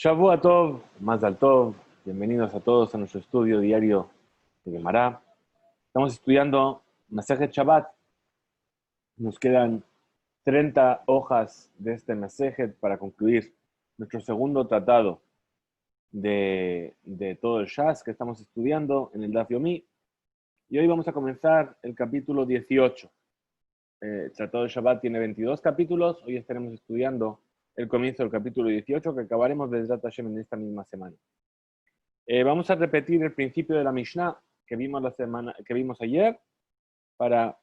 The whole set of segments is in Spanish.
Shavua Tov, Mazal Tov, bienvenidos a todos a nuestro estudio diario de Gemara. Estamos estudiando Masejet Shabbat. Nos quedan 30 hojas de este Masejet para concluir nuestro segundo tratado de todo el Shas que estamos estudiando en el Daf Yomi. Y hoy vamos a comenzar el capítulo 18. El tratado de Shabbat tiene 22 capítulos. Hoy estaremos estudiando el comienzo del capítulo 18 que acabaremos de Bezrat Hashem en esta misma semana. Vamos a repetir el principio de la Mishnah que vimos ayer para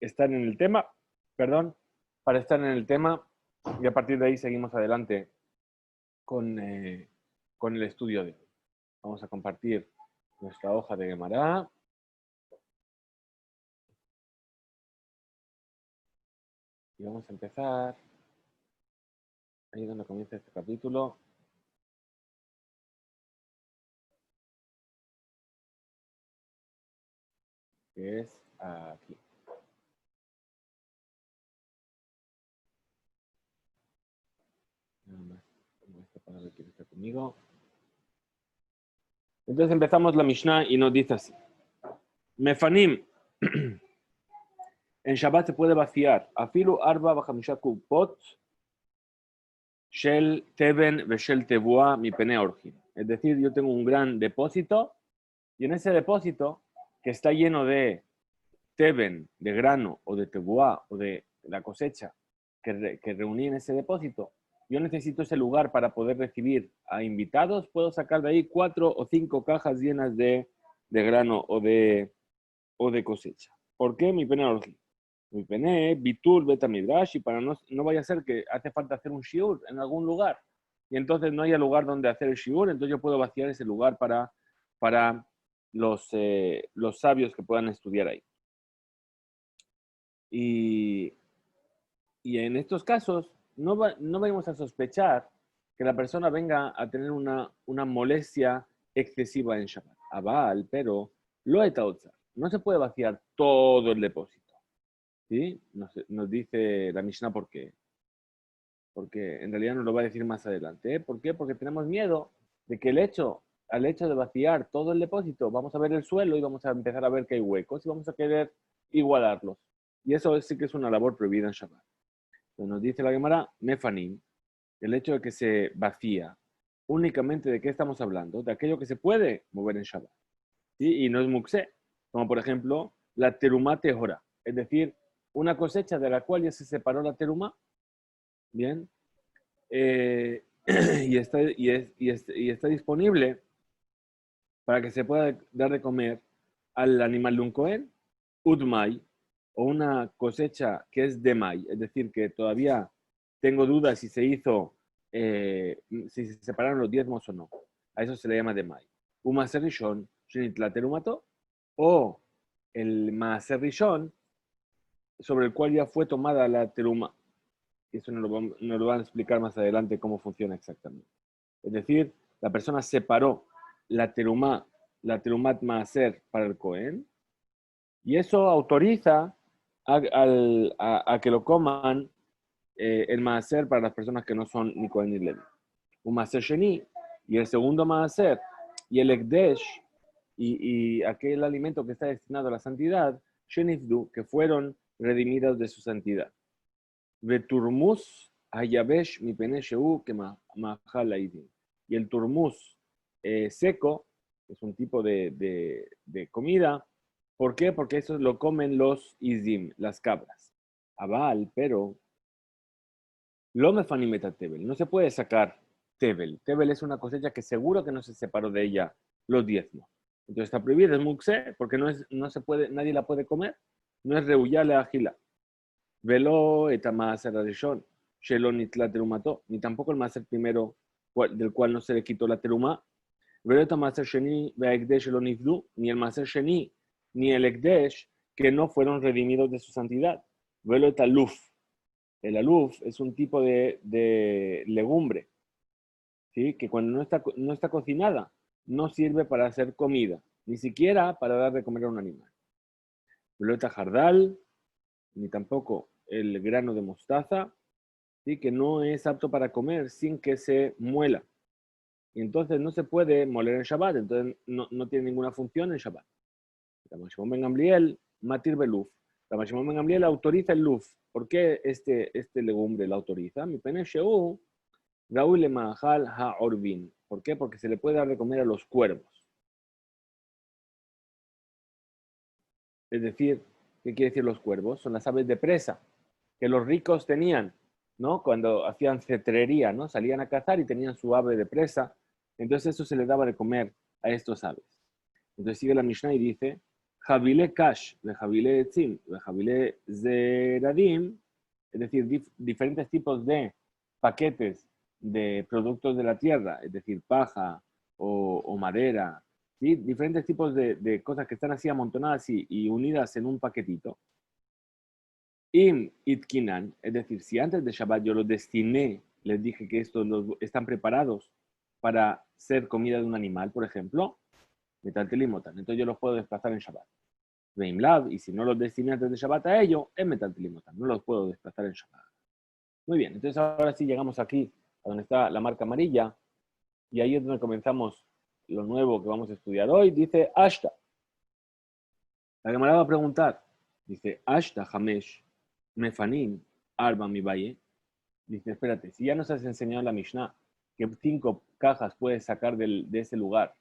estar en el tema, y a partir de ahí seguimos adelante con el estudio de hoy. Vamos a compartir nuestra hoja de Gemara. Y vamos a empezar ahí donde comienza este capítulo. Que es aquí. Nada más, como esto para ver quién está conmigo. Entonces empezamos la Mishnah y nos dice así. Mefanim. En Shabbat se puede vaciar. Afilu arba b'chamisha kupot shel teben veshel tevua mi pene orjin. Es decir, yo tengo un gran depósito y en ese depósito que está lleno de teben, de grano o de tevua o de la cosecha que reuní en ese depósito, yo necesito ese lugar para poder recibir a invitados. Puedo sacar de ahí 4 o 5 cajas llenas de grano o de cosecha. ¿Por qué mi pene orjin? Mi pene, bitul, beta midrash, y para no vaya a ser que hace falta hacer un shiur en algún lugar, y entonces no haya lugar donde hacer el shiur, entonces yo puedo vaciar ese lugar para los sabios que puedan estudiar ahí. Y en estos casos, no vamos a sospechar que la persona venga a tener una molestia excesiva en Shabbat. Abal, pero lo etaotzar. No se puede vaciar todo el depósito. ¿Sí? Nos dice la Mishnah por qué. Porque en realidad nos lo va a decir más adelante. ¿Por qué? Porque tenemos miedo de que al hecho de vaciar todo el depósito, vamos a ver el suelo y vamos a empezar a ver que hay huecos y vamos a querer igualarlos. Y eso sí que es una labor prohibida en Shabbat. Entonces nos dice la Gemara, Mefanim, el hecho de que se vacía, únicamente de qué estamos hablando, de aquello que se puede mover en Shabbat. ¿Sí? Y no es muksé, como por ejemplo la terumá tehora, es decir, una cosecha de la cual ya se separó la terumá, bien, y está disponible para que se pueda dar de comer al animal de un cohen, udmai, o una cosecha que es de mai, es decir, que todavía tengo dudas si se hizo, si se separaron los diezmos o no. A eso se le llama de mai. Un maaser rishon, shenitla terumato, o el maaser rishon, sobre el cual ya fue tomada la teruma. Eso nos lo van a explicar más adelante cómo funciona exactamente. Es decir, la persona separó la terumat maaser para el Cohen, y eso autoriza a que lo coman el maaser para las personas que no son ni Cohen ni Levi. Un maaser sheni, y el segundo maaser, y el ekdesh, y aquel alimento que está destinado a la santidad, shenifdu, que fueron redimidos de su santidad. Veturmus hayabesh mi penesheu que mahalaidim. Y el turmus seco es un tipo de comida. ¿Por qué? Porque eso lo comen los izim, las cabras. Abal, pero lo mefanimeta tebel. No se puede sacar tebel. Tebel es una cosecha que seguro que no se separó de ella los diezmos. Entonces está prohibido, es muksé, porque no se puede, nadie la puede comer. No es reuyale agila. Velo etamaser arishon, shelo nitla terumato, ni tampoco el maser primero del cual no se le quitó la teruma. Velo etamaser sheni ve'ekdesh shelo nifdu, ni el maser sheni, ni el ekdesh que no fueron redimidos de su santidad. Velo etaluf. El aluf es un tipo de legumbre, ¿sí? Que cuando no está cocinada, no sirve para hacer comida, ni siquiera para dar de comer a un animal. Velo etajardal, ni tampoco el grano de mostaza, ¿sí? Que no es apto para comer sin que se muela. y entonces no se puede moler en Shabbat, entonces no tiene ninguna función en Shabbat. Rabbi Shimon ben Gamliel, Matir Beluf. Rabbi Shimon ben Gamliel autoriza el luf. ¿Por qué este legumbre lo autoriza? Mi pene sheu, Raúl le mahal ha-orbin. ¿Por qué? Porque se le puede dar de comer a los cuervos. Es decir, ¿qué quiere decir los cuervos? Son las aves de presa que los ricos tenían, ¿no? Cuando hacían cetrería, ¿no? Salían a cazar y tenían su ave de presa. Entonces eso se le daba de comer a estos aves. Entonces sigue la Mishnah y dice, Javile Kash, de Javile Etzim, de Javile Zeradim, es decir, diferentes tipos de paquetes de productos de la tierra, es decir, paja o madera, ¿sí? Diferentes tipos de cosas que están así amontonadas y unidas en un paquetito. Im itkinan, es decir, si antes de Shabbat yo los destiné, les dije que estos están preparados para ser comida de un animal, por ejemplo, metaltelimotan, entonces yo los puedo desplazar en Shabbat. Veimlav, y si no los destiné antes de Shabbat a ello, es metaltelimotan, no los puedo desplazar en Shabbat. Muy bien, entonces ahora sí llegamos aquí, a donde está la marca amarilla, y ahí es donde comenzamos lo nuevo que vamos a estudiar hoy. Dice Ashta. La Gemara va a preguntar, dice Ashta Hamesh Mefanim Arba mi valle. Dice, espérate, si ya nos has enseñado en la Mishnah que 5 cajas puedes sacar de ese lugar,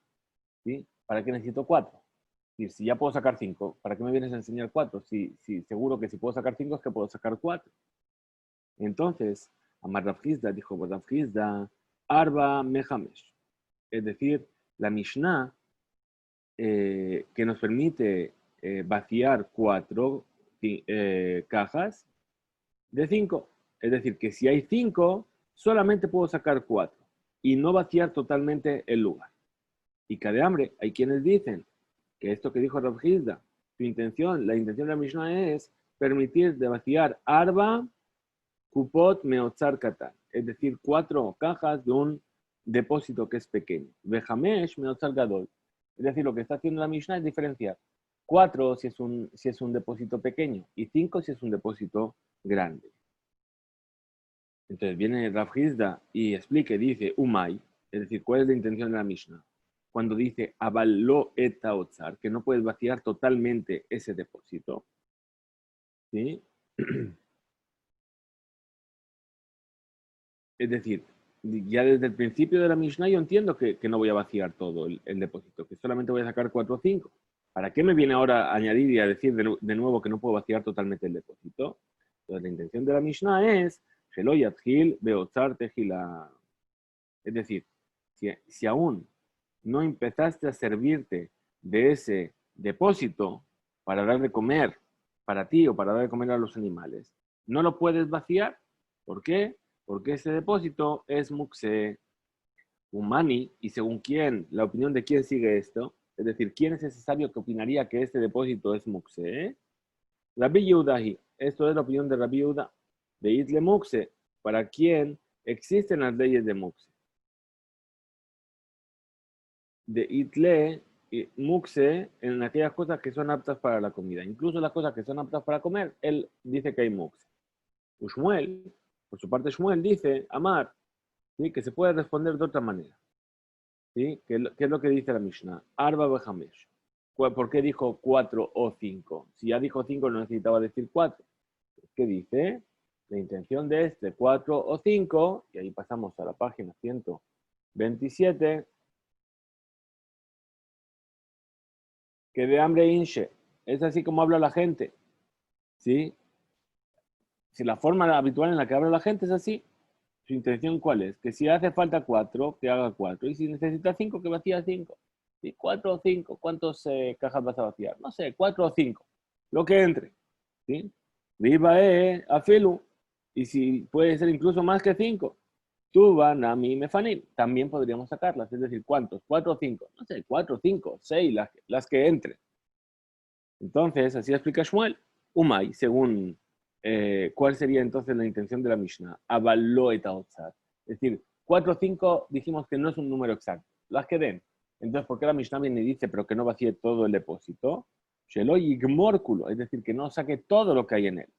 ¿sí? ¿Para qué necesito 4? Si ya puedo sacar 5, ¿para qué me vienes a enseñar 4? Si seguro que si puedo sacar 5 es que puedo sacar 4. Entonces, Amar Rav Hizda dijo, Rav Hizda, Arba Mehamesh. Es decir, la Mishnah que nos permite vaciar 4 cajas de 5. Es decir, que si hay 5, solamente puedo sacar 4 y no vaciar totalmente el lugar. Y de hambre, hay quienes dicen que esto que dijo Rav Hizda, la intención de la Mishnah es permitir de vaciar arba, kupot, meotzar, katan. Es decir, 4 cajas de un depósito que es pequeño. Vejamesh, meotzar, gadol. Es decir, lo que está haciendo la Mishnah es diferenciar 4 si es un depósito pequeño y 5 si es un depósito grande. Entonces viene Rav Hizda y explica, dice, umay, es decir, ¿cuál es la intención de la Mishnah? Cuando dice avaló eta otzar, que no puedes vaciar totalmente ese depósito. ¿Sí? Es decir, ya desde el principio de la Mishnah yo entiendo que no voy a vaciar todo el depósito, que solamente voy a sacar 4 o 5. ¿Para qué me viene ahora a añadir y a decir de nuevo que no puedo vaciar totalmente el depósito? Entonces la intención de la Mishnah es Shelo yatchil beotzar tejila. Es decir, si aún no empezaste a servirte de ese depósito para dar de comer para ti o para dar de comer a los animales, no lo puedes vaciar. ¿Por qué? Porque ese depósito es muxe humani, y según quién, la opinión de quién sigue esto, es decir, ¿quién es ese sabio que opinaría que este depósito es muxe? Rabbi Yehudahi, esto es la opinión de Rabbi Yehuda, de Itle muxe, para quien existen las leyes de muxe. De Itle y muxe en aquellas cosas que son aptas para la comida. Incluso las cosas que son aptas para comer, él dice que hay muxe. Shmuel, por su parte Shmuel dice, Amar, ¿sí? Que se puede responder de otra manera. ¿Sí? ¿Qué es lo que dice la Mishnah? Arba bejamesh. ¿Por qué dijo 4 o 5? Si ya dijo 5 no necesitaba decir 4. ¿Qué dice? La intención de este 4 o 5, y ahí pasamos a la página 127, que de hambre hinche. Es así como habla la gente. ¿Sí? Si la forma habitual en la que habla la gente es así, ¿su intención cuál es? Que si hace falta 4, que haga 4. Y si necesita 5, que vacía 5. ¿Sí? 4 o 5, ¿cuántas cajas vas a vaciar? No sé, 4 o 5. Lo que entre. ¿Sí? Viva afilu. Y si puede ser incluso más que 5. Tuba, nami, mefanim. También podríamos sacarlas. Es decir, ¿cuántos? 4 o 5. No sé, 4, 5, 6, las que entren. Entonces, así explica Shmuel. Umay, según cuál sería entonces la intención de la Mishnah. Avaló et otzar. Es decir, 4 o 5 dijimos que no es un número exacto. Las que den. Entonces, ¿por qué la Mishnah viene y dice, pero que no vacíe todo el depósito? Shelo yigmorkulo, es decir, que no saque todo lo que hay en él.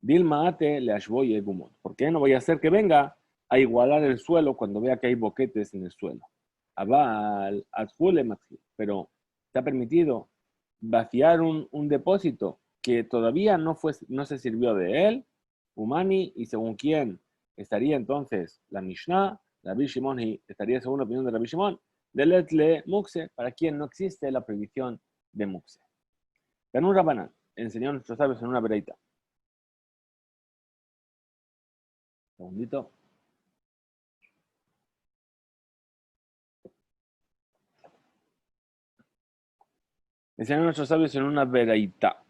Dilma ate le ashboy egumot. ¿Por qué no voy a hacer que venga a igualar el suelo cuando vea que hay boquetes en el suelo. Abal, azul pero está permitido vaciar un depósito que todavía no se sirvió de él, Umani, y según quién estaría entonces la Mishnah, Rabbi Shimon, y estaría según la opinión de Rabbi Shimon, de Letle Mukse, para quien no existe la prohibición de Mukse. Tanur Rabanan enseñó a nuestros sabios en una bereita. Segundito. Enseñaron a nuestros sabios en una bereita.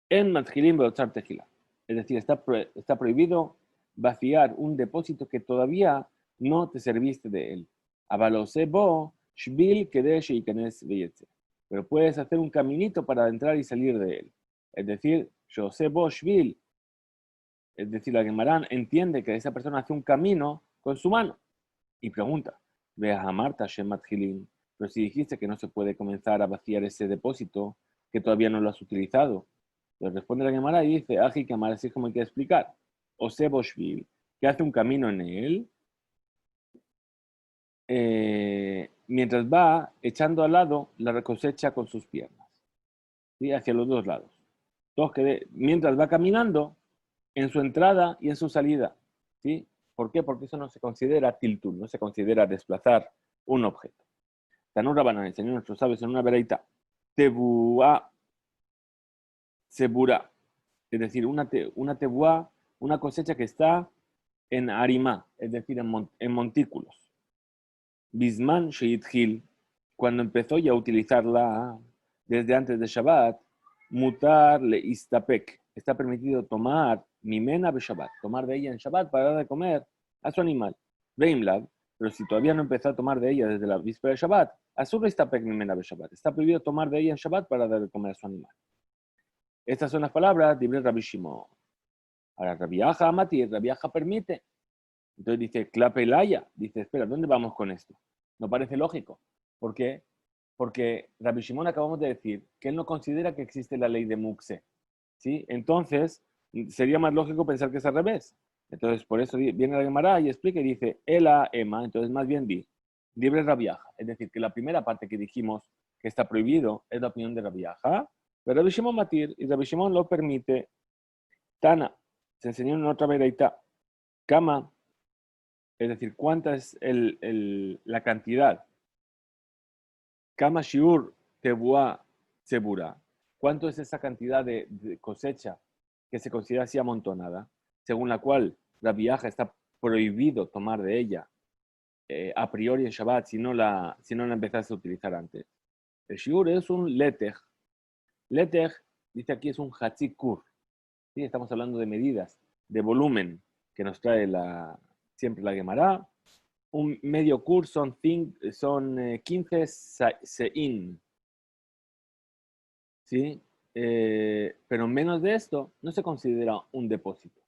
En Matjilim Beotzar Tejila. Es decir, está prohibido vaciar un depósito que todavía no te serviste de él. Avalosebo, Shbil, Kedesh y Kenes Veyetze. Pero puedes hacer un caminito para entrar y salir de él. Es decir, Shosebo, Shbil. Es decir, la Gemarán entiende que esa persona hace un camino con su mano. Y pregunta, ve a Marta Shematjilim. Pero si dijiste que no se puede comenzar a vaciar ese depósito, que todavía no lo has utilizado. Le responde la Gemara y dice, Aji Kamar, así es como hay que explicar. O Seboshvil, que hace un camino en él, mientras va echando al lado la cosecha con sus piernas, ¿sí? Hacia los dos lados. Entonces, mientras va caminando, en su entrada y en su salida. ¿Sí? ¿Por qué? Porque eso no se considera tiltul, no se considera desplazar un objeto. Tanur Rabanan enseñó a nuestros sabios en una vereita, Tebuá, Sebura, es decir, una tebuá, una cosecha que está en arimá, es decir, en montículos. Bisman Sheithil, cuando empezó ya a utilizarla desde antes de Shabbat, mutar le istapek, está permitido tomar mimena be Shabbat, tomar de ella en Shabbat para dar de comer a su animal. Veimlad, pero si todavía no empezó a tomar de ella desde la víspera de Shabbat, azur istapek mimena be Shabbat, está prohibido tomar de ella en Shabbat para dar de comer a su animal. Estas son las palabras de Rabbi Shimon. Ahora, Rabbi Aja Amati, Rabbi Aja permite. Entonces dice, Klapelaya, dice, espera, ¿dónde vamos con esto? No parece lógico. ¿Por qué? Porque Rabbi Shimon acabamos de decir que él no considera que existe la ley de Mukse. ¿Sí? Entonces, sería más lógico pensar que es al revés. Entonces, por eso viene la Gemara y explica y dice, Ela Ema, entonces más bien libre Rabbi Aja. Es decir, que la primera parte que dijimos que está prohibido es la opinión de Rabbi Aja, pero Rabbi Shimon Matir y Rabbi Shimon lo permite. Tana, se enseñó en otra vereita, Kama, es decir, cuánta es la cantidad. Kama shiur tebuá sebura. ¿Cuánto es esa cantidad de cosecha que se considera así amontonada, según la cual la viaja está prohibido tomar de ella a priori en Shabbat si no la empezaste a utilizar antes? El shiur es un letej. Letej, dice aquí, es un hatzikur. ¿Sí? Estamos hablando de medidas, de volumen que nos trae siempre la Gemara. Un medio curso son 15 sein. ¿Sí? Pero menos de esto no se considera un depósito.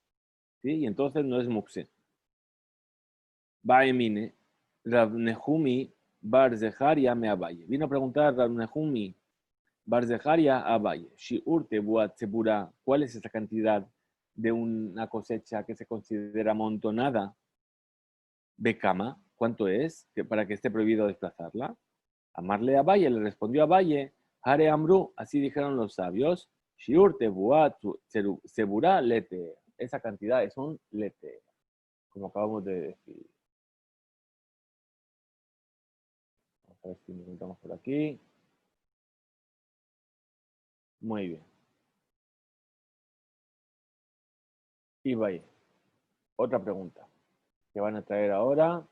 ¿Sí? Y entonces no es mukse. Baemine, Rav Nehumi Bar Zeharia me Abaye. Vino a preguntar Rav Nehumi Bar Zeharia a Abaye. Shiur tebuat sebura. ¿Cuál es esa cantidad de una cosecha que se considera amontonada? Becama, ¿cuánto es para que esté prohibido desplazarla? Amarle a Valle, le respondió a Valle, Hare Amru, así dijeron los sabios, Shiur tebuat sebura lete. Esa cantidad es un lete, como acabamos de decir. Vamos a ver si nos encontramos por aquí. Muy bien. Y Valle, otra pregunta que van a traer ahora.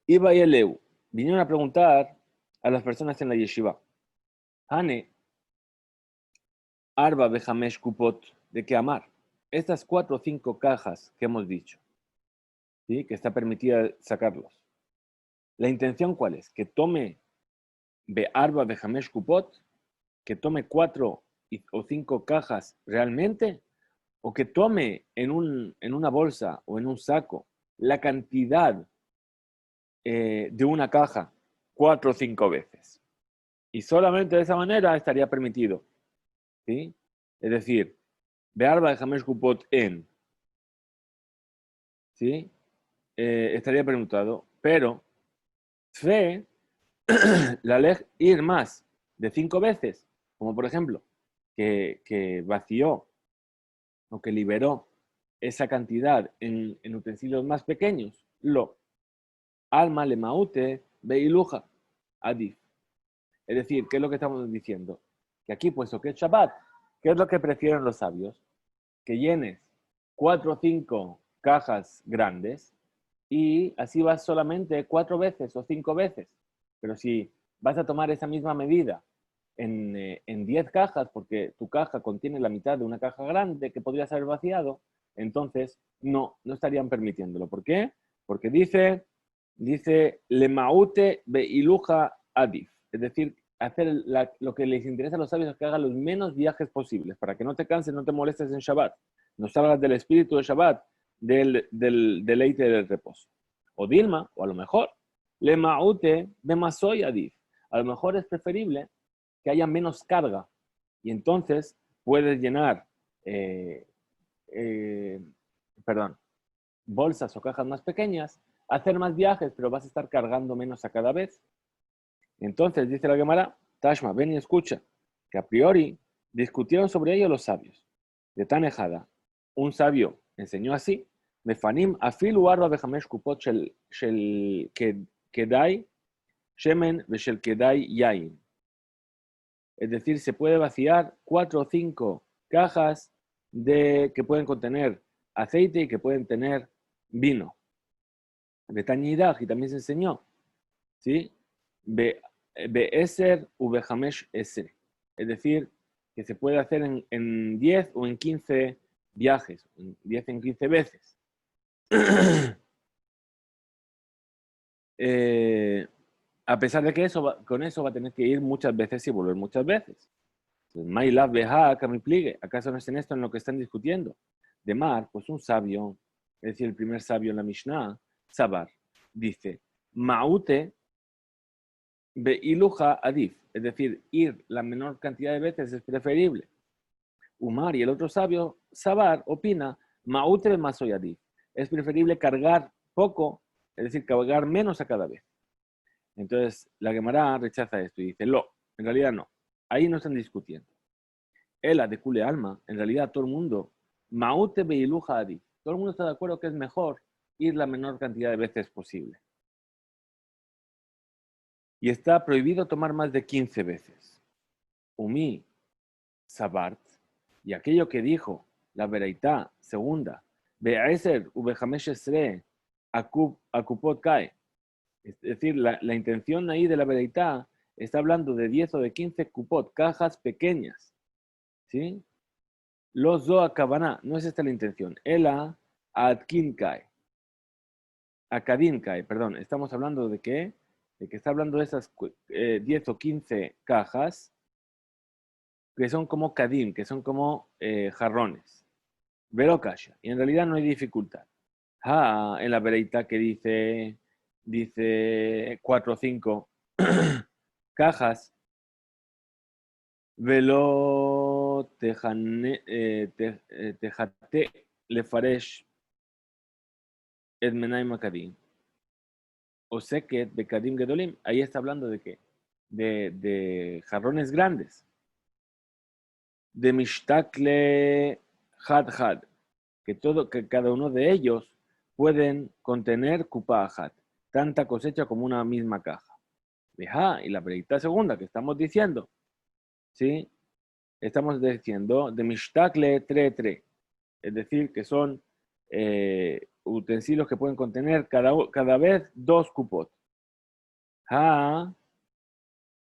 Iba y Eleu vinieron a preguntar a las personas en la yeshiva. Hane, Arba Bejamesh Kupot, ¿de qué amar? Estas 4 o 5 cajas que hemos dicho, ¿sí? Que está permitida sacarlos. ¿La intención cuál es? Que tome Arba Bejamesh Kupot, que tome 4 o 5 cajas realmente, o que tome en una bolsa o en un saco la cantidad de una caja 4 o 5 veces. Y solamente de esa manera estaría permitido. ¿Sí? Es decir, Bearba de Hamesh Kupot en, ¿sí? Estaría preguntado, pero fe, la ley ir más de 5 veces, como por ejemplo, que vació o que liberó esa cantidad en utensilios más pequeños, lo alma le maute beiluja adif. Es decir, ¿qué es lo que estamos diciendo? Que aquí, puesto que es Shabbat, ¿qué es lo que prefieren los sabios? Que llenes 4 o 5 cajas grandes y así vas solamente 4 veces o 5 veces. Pero si vas a tomar esa misma medida en 10 cajas, porque tu caja contiene la mitad de una caja grande que podrías haber vaciado, entonces no estarían permitiéndolo. ¿Por qué? Porque dice le maute be iluja adif, es decir, hacer lo que les interesa a los sabios es que hagan los menos viajes posibles, para que no te canses, no te molestes en Shabbat, no salgas del espíritu de Shabbat, del deleite del reposo. O Dilma, o a lo mejor, le maute be masoy adif, a lo mejor es preferible que haya menos carga y entonces puedes llenar, eh, eh, perdón, bolsas o cajas más pequeñas, hacer más viajes, pero vas a estar cargando menos a cada vez. Entonces, dice la Gemara, Tashma, ven y escucha, que a priori discutieron sobre ello los sabios. De Tanejada, un sabio enseñó así, Mefanim afilu arba bechamesh kupot shel kedai shemen veshel kedai yain. Es decir, se puede vaciar 4 o 5 cajas que pueden contener aceite y que pueden tener vino. De Tañidaj, y también se enseñó, ¿sí? Be'eser u behamesh eser. Es decir, que se puede hacer en 10 o en 15 viajes, en 10 en 15 veces. A pesar de que con eso va a tener que ir muchas veces y volver muchas veces. Mailab Beha Kamipligue, ¿acaso no es en esto en lo que están discutiendo? De Mar, pues un sabio, es decir, el primer sabio en la Mishnah, Sabar, dice, Maute Beiluja Adif, es decir, ir la menor cantidad de veces es preferible. Umar y el otro sabio, Sabar, opina, Maute Masoy Adif, es preferible cargar poco, es decir, cargar menos a cada vez. Entonces, la Gemara rechaza esto y dice, en realidad no, ahí no están discutiendo. Ela de Kule Alma, en realidad todo el mundo, Maute Beiluja Adif, todo el mundo está de acuerdo que es mejor ir la menor cantidad de veces posible. Y está prohibido tomar más de 15 veces. Umi, Sabart, y aquello que dijo la Bereitá segunda, Be'eser ubehamesh esre akupot kai. Es decir, la intención ahí de la Bereitá está hablando de 10 o de 15 kupot, cajas pequeñas. ¿Sí? Los Zoa Kavaná, no es esta la intención. Ela Adkin kai. Akadin kai, perdón. Estamos hablando de qué? De que está hablando de esas 10 o 15 cajas que son como kadim, que son como jarrones. Verokasha. Y en realidad no hay dificultad. En la vereita que dice 4 o 5 cajas. Velo tejate lefaresh et menay makadim. O seket bekadim gedolim. Ahí está hablando de qué? De jarrones grandes. De mishtakle had. Que cada uno de ellos pueden contener kupahat, tanta cosecha como una misma caja. Y la pregunta segunda que estamos diciendo, ¿sí? Estamos diciendo de mishtakle tre, es decir, que son utensilios que pueden contener cada vez 2 kupot.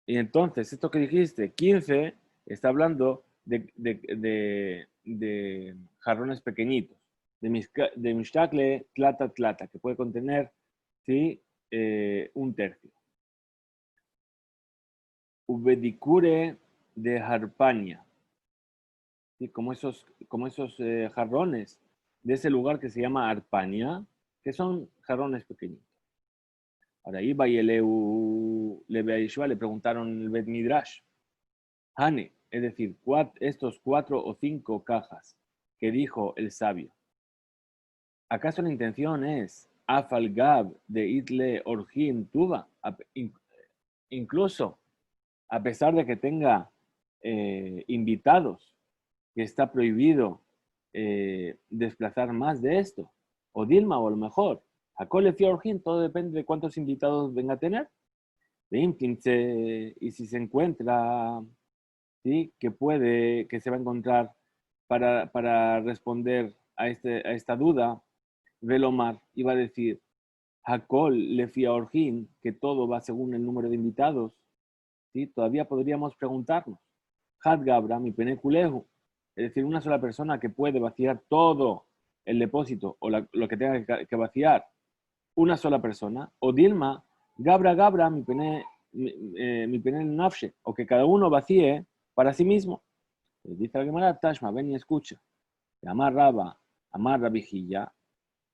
Y entonces, esto que dijiste, 15, está hablando de jarrones pequeñitos, de mishtakle tlata, que puede contener, ¿sí? 1/3. Ubedicure de Harpania, ¿sí? Como esos jarrones de ese lugar que se llama Arpania, que son jarrones pequeñitos. Ahora, Iba y le preguntaron el Bet Midrash, Hane, es decir, estos 4 o 5 cajas que dijo el sabio. ¿Acaso la intención es Afalgab de Itle Orjin Tuba? Incluso a pesar de que tenga invitados, que está prohibido desplazar más de esto. O Dilma, o a lo mejor, a Cole Orjin, todo depende de cuántos invitados venga a tener. Y si se encuentra, ¿sí? Que se va a encontrar para responder a esta duda, Velomar iba a decir, Hakol Lefia Orjin, que todo va según el número de invitados, ¿sí? Todavía podríamos preguntarnos, Had Gabra, mi penekulehu, es decir, una sola persona que puede vaciar todo el depósito o lo que tenga que vaciar, una sola persona, o Dilma, Gabra Gabra, mi pene nafshe, o que cada uno vacíe para sí mismo. Dice la Gemara, Tashma, ven y escucha. Amar Raba, Amar Rabijilla,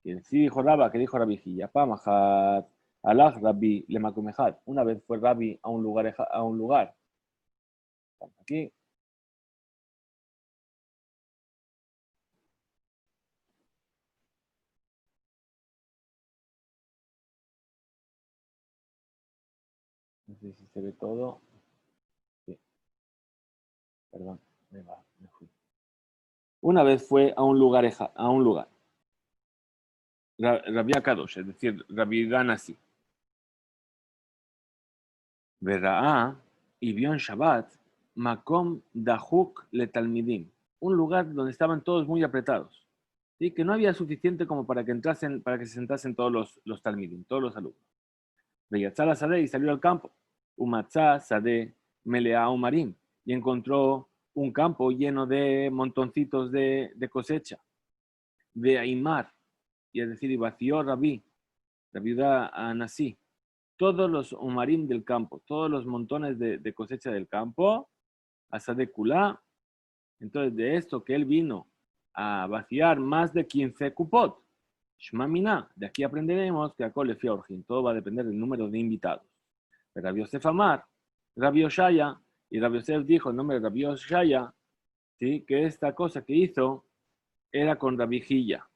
que sí dijo Raba, que dijo Rabijilla, Pamajat, Alaj Rabbi, Lemakumejat. Una vez fue Rabbi a un lugar, Aquí. No sé si se ve todo. Sí, perdón, me fui. Una vez fue a un lugar, Rabbi Akadosh, es decir, Rabbi Ganasi. Verá y vio en Shabbat, Makom Dahuk le Talmidim, un lugar donde estaban todos muy apretados, ¿sí? Que no había suficiente como para que entrasen, para que se sentasen todos los Talmidim, todos los alumnos. Veyatzal Sadeh y salió al campo. Umatzá Sadeh Melea Umarim y encontró un campo lleno de montoncitos de cosecha, de Aymar, y es decir, y vació Rabí, la viuda Anasí, todos los Umarim del campo, todos los montones de cosecha del campo, hasta de Kulá. Entonces, de esto que él vino a vaciar más de 15 cupot, Shmamina, de aquí aprenderemos que a Kole Fiorjin, todo va a depender del número de invitados. Rabbi Yosef Amar, Rabbi Oshaya, y Rabbi Yosef dijo en nombre de Rabbi Oshaya, ¿sí? Que esta cosa que hizo era con Rabbi Hilla,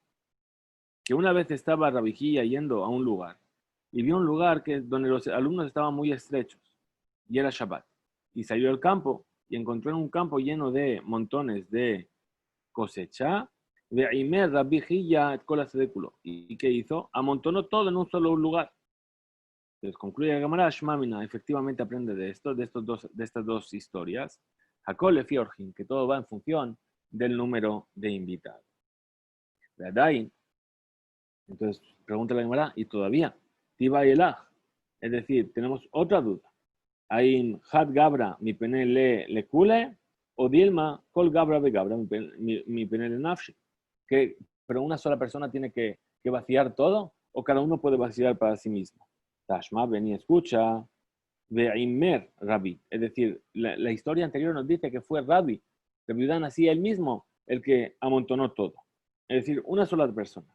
que una vez estaba Rabbi Hilla yendo a un lugar, y vio un lugar donde los alumnos estaban muy estrechos, y era Shabbat, y salió al campo, y encontró en un campo lleno de montones de cosecha, de Aimer Rabbi Hilla et Kol Sedekulo. ¿Y qué hizo? Amontonó todo en un solo lugar. Entonces concluye la Gemara, Shmamina, efectivamente aprende de esto, de estas dos historias, Hakol Fiorjin, que todo va en función del número de invitados. ¿Verdad? Entonces pregunta la Gemara, y todavía, Tiba y Elaj, es decir, tenemos otra duda. Hay Had Gabra, mi pene le cule, o Dilma, Kol Gabra be Gabra, mi pene le nafshe. Pero una sola persona tiene que vaciar todo, o cada uno puede vaciar para sí mismo. Tashma, ven y escucha, Ve'imer Rabbi. Es decir, la historia anterior nos dice que fue Rabbi, Rabbi Dan así él mismo, el que amontonó todo. Es decir, una sola persona.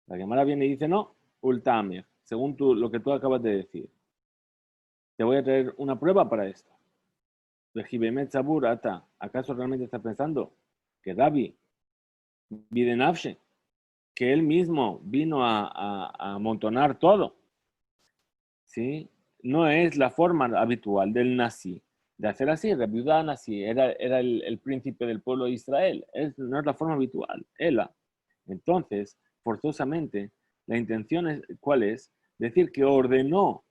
La Gemara viene y dice, no, Ultamer, según lo que tú acabas de decir. Te voy a traer una prueba para esto. Vejibemet Sabur Ata, ¿acaso realmente estás pensando que Rabbi Bidenafshe, que él mismo vino a amontonar todo? ¿Sí? No es la forma habitual del nazi de hacer así. Rabbi Yehuda nazi era el príncipe del pueblo de Israel. No es la forma habitual. Entonces, forzosamente, la intención es, ¿cuál es? Decir que ordenó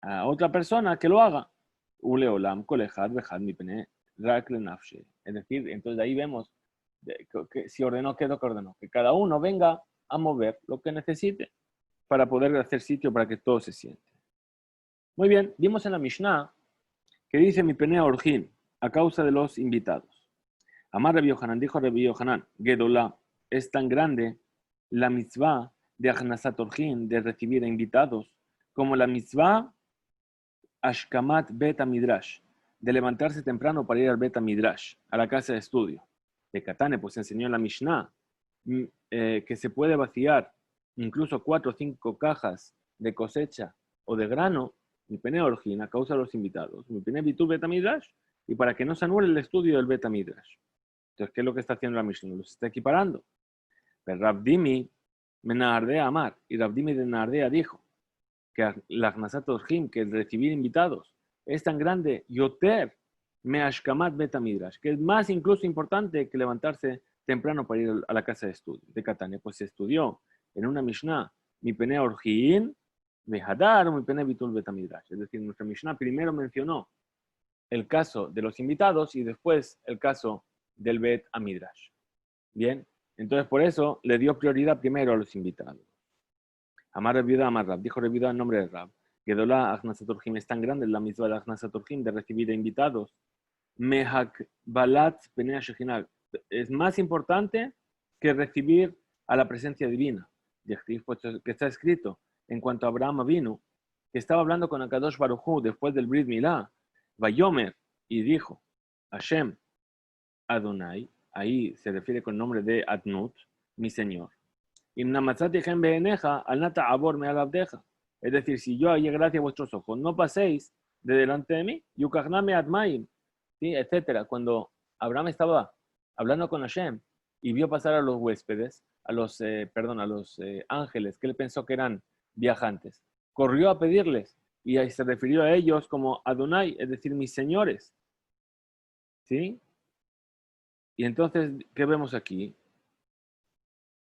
a otra persona que lo haga. Uleolam, kolejad, bejad, mi pene, rak le nafshe. Es decir, entonces ahí vemos que si ordenó, ¿qué es lo que ordenó? Que cada uno venga a mover lo que necesite para poder hacer sitio para que todo se siente. Muy bien, vimos en la Mishnah que dice mi penea orjin a causa de los invitados. Amar Rabbi Yohanan, dijo Rabbi Yohanan, Gedolá, es tan grande la mitzvah de Achnasat Orjin, de recibir a invitados, como la mitzvah Ashkamat Beta Midrash, de levantarse temprano para ir al Beta Midrash, a la casa de estudio. De Katane, pues enseñó en la Mishnah que se puede vaciar incluso 4 o 5 cajas de cosecha o de grano, mi pene orgin, a causa de los invitados, mi pene bitu Beta Midrash, y para que no se anule el estudio del Beta Midrash. Entonces, ¿qué es lo que está haciendo la Mishnah? Los está equiparando. Pero Rabdimi Menardea Amar, y Rabdimi de Nardea dijo que la Gnasat Orjim, que el recibir invitados, es tan grande, Yoter me ashkamat betamidrash, que es más incluso importante que levantarse temprano para ir a la casa de estudio de Catania. Pues se estudió en una Mishnah, mi pene orjin, mehadar, mi pene bitul betamidrash. Es decir, nuestra Mishnah primero mencionó el caso de los invitados y después el caso del Bet Amidrash. Bien, entonces por eso le dio prioridad primero a los invitados. Amar Reviuda, Amar Rab, dijo Reviuda en nombre de Rab. Gedolah Agnasaturjim es tan grande la misma de Agnasaturjim de recibir invitados. Mehak Balat Penea Shechinal es más importante que recibir a la presencia divina. Que está escrito en cuanto a Abraham vino, que estaba hablando con Akadosh Baruj Hu después del Brit Milá, Vayomer, y dijo, Hashem Adonai, ahí se refiere con el nombre de Adnut, mi Señor. Es decir, si yo hallé gracia a vuestros ojos, no paséis de delante de mí, yukagname admaim, ¿sí? Etcétera. Cuando Abraham estaba hablando con Hashem y vio pasar a los huéspedes, a los ángeles, que él pensó que eran viajantes, corrió a pedirles y ahí se refirió a ellos como Adonai, es decir, mis señores. ¿Sí? Y entonces, ¿qué vemos aquí?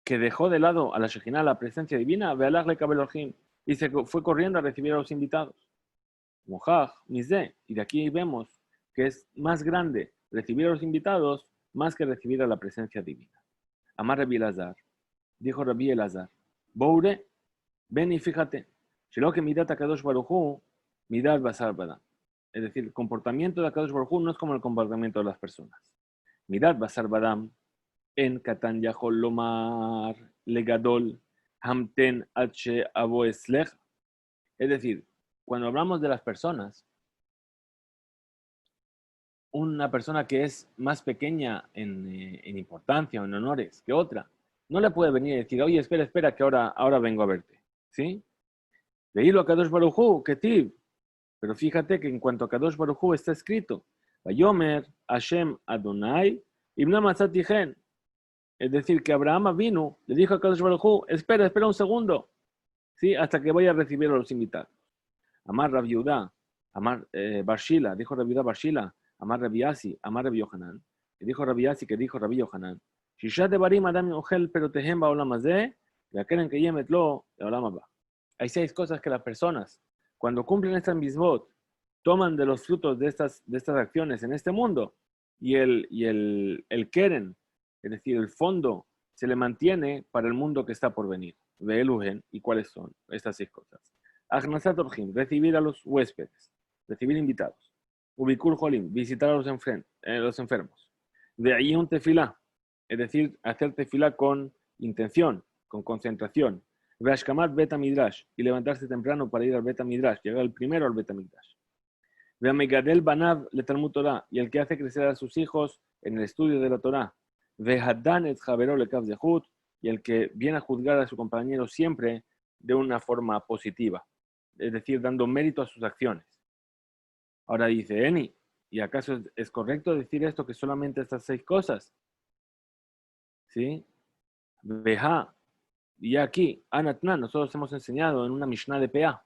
Que dejó de lado a la Shejinah, la presencia divina, y se fue corriendo a recibir a los invitados. Mojaj, Mizé, y de aquí vemos que es más grande recibir a los invitados más que recibir a la presencia divina. Amar Rabbi Elazar, dijo Rabbi Elazar, Boure, ven y fíjate, Shelo que midat Akadosh Baruj Hu, midat basar badam. Es decir, el comportamiento de Akadosh Baruj Hu no es como el comportamiento de las personas. Midat basar badam, en Katan Yahol Lomar Legadol Hamten H Aboeslech. Es decir, cuando hablamos de las personas, una persona que es más pequeña en importancia o en honores que otra, no le puede venir y decir, oye, espera, que ahora vengo a verte. ¿Sí? Veílo a Kadosh Baruj Hu, Ketib. Pero fíjate que en cuanto a Kadosh Baruj Hu está escrito, Vayomer Hashem Adonai Ibna Matzatichen. Es decir, que Abraham vino, le dijo a Kadosh Baruj Hu, espera un segundo, ¿sí? Hasta que vaya a recibir a los invitados. Amar Rav Yudá, Amar Barshila, dijo Rav Yudá Barshila, Amar Rav Yasi, Amar Rav Yohanan, que dijo Rav Yasi, que dijo Rav Yohanan, Shishat de Barim Adam Ojel Perotehem Baolam Hazeh, y aquel que yemetlo de Olam Haba. Hay 6 cosas que las personas, cuando cumplen estas misbot, toman de los frutos de estas acciones en este mundo, y el keren, es decir, el fondo, se le mantiene para el mundo que está por venir. Ve'eluhen, ¿y cuáles son estas 6 cosas? Agnasat Orjim, recibir a los huéspedes, recibir invitados. Ubikul Jolim, visitar a los enfermos. Ve'ayun tefilá, es decir, hacer tefilá con intención, con concentración. Ve'ashkamat beta midrash, y levantarse temprano para ir al beta midrash, llegar el primero al beta midrash. Ve'amegadel banav le Talmud Torah, y el que hace crecer a sus hijos en el estudio de la Torah. Ve'hadan et javero le kav zehut, y el que viene a juzgar a su compañero siempre de una forma positiva, es decir, dando mérito a sus acciones. Ahora dice Eni, ¿y acaso es correcto decir esto, que solamente estas 6 cosas? ¿Sí? Veja, y aquí, Anatnan, nosotros hemos enseñado en una Mishnah de PA,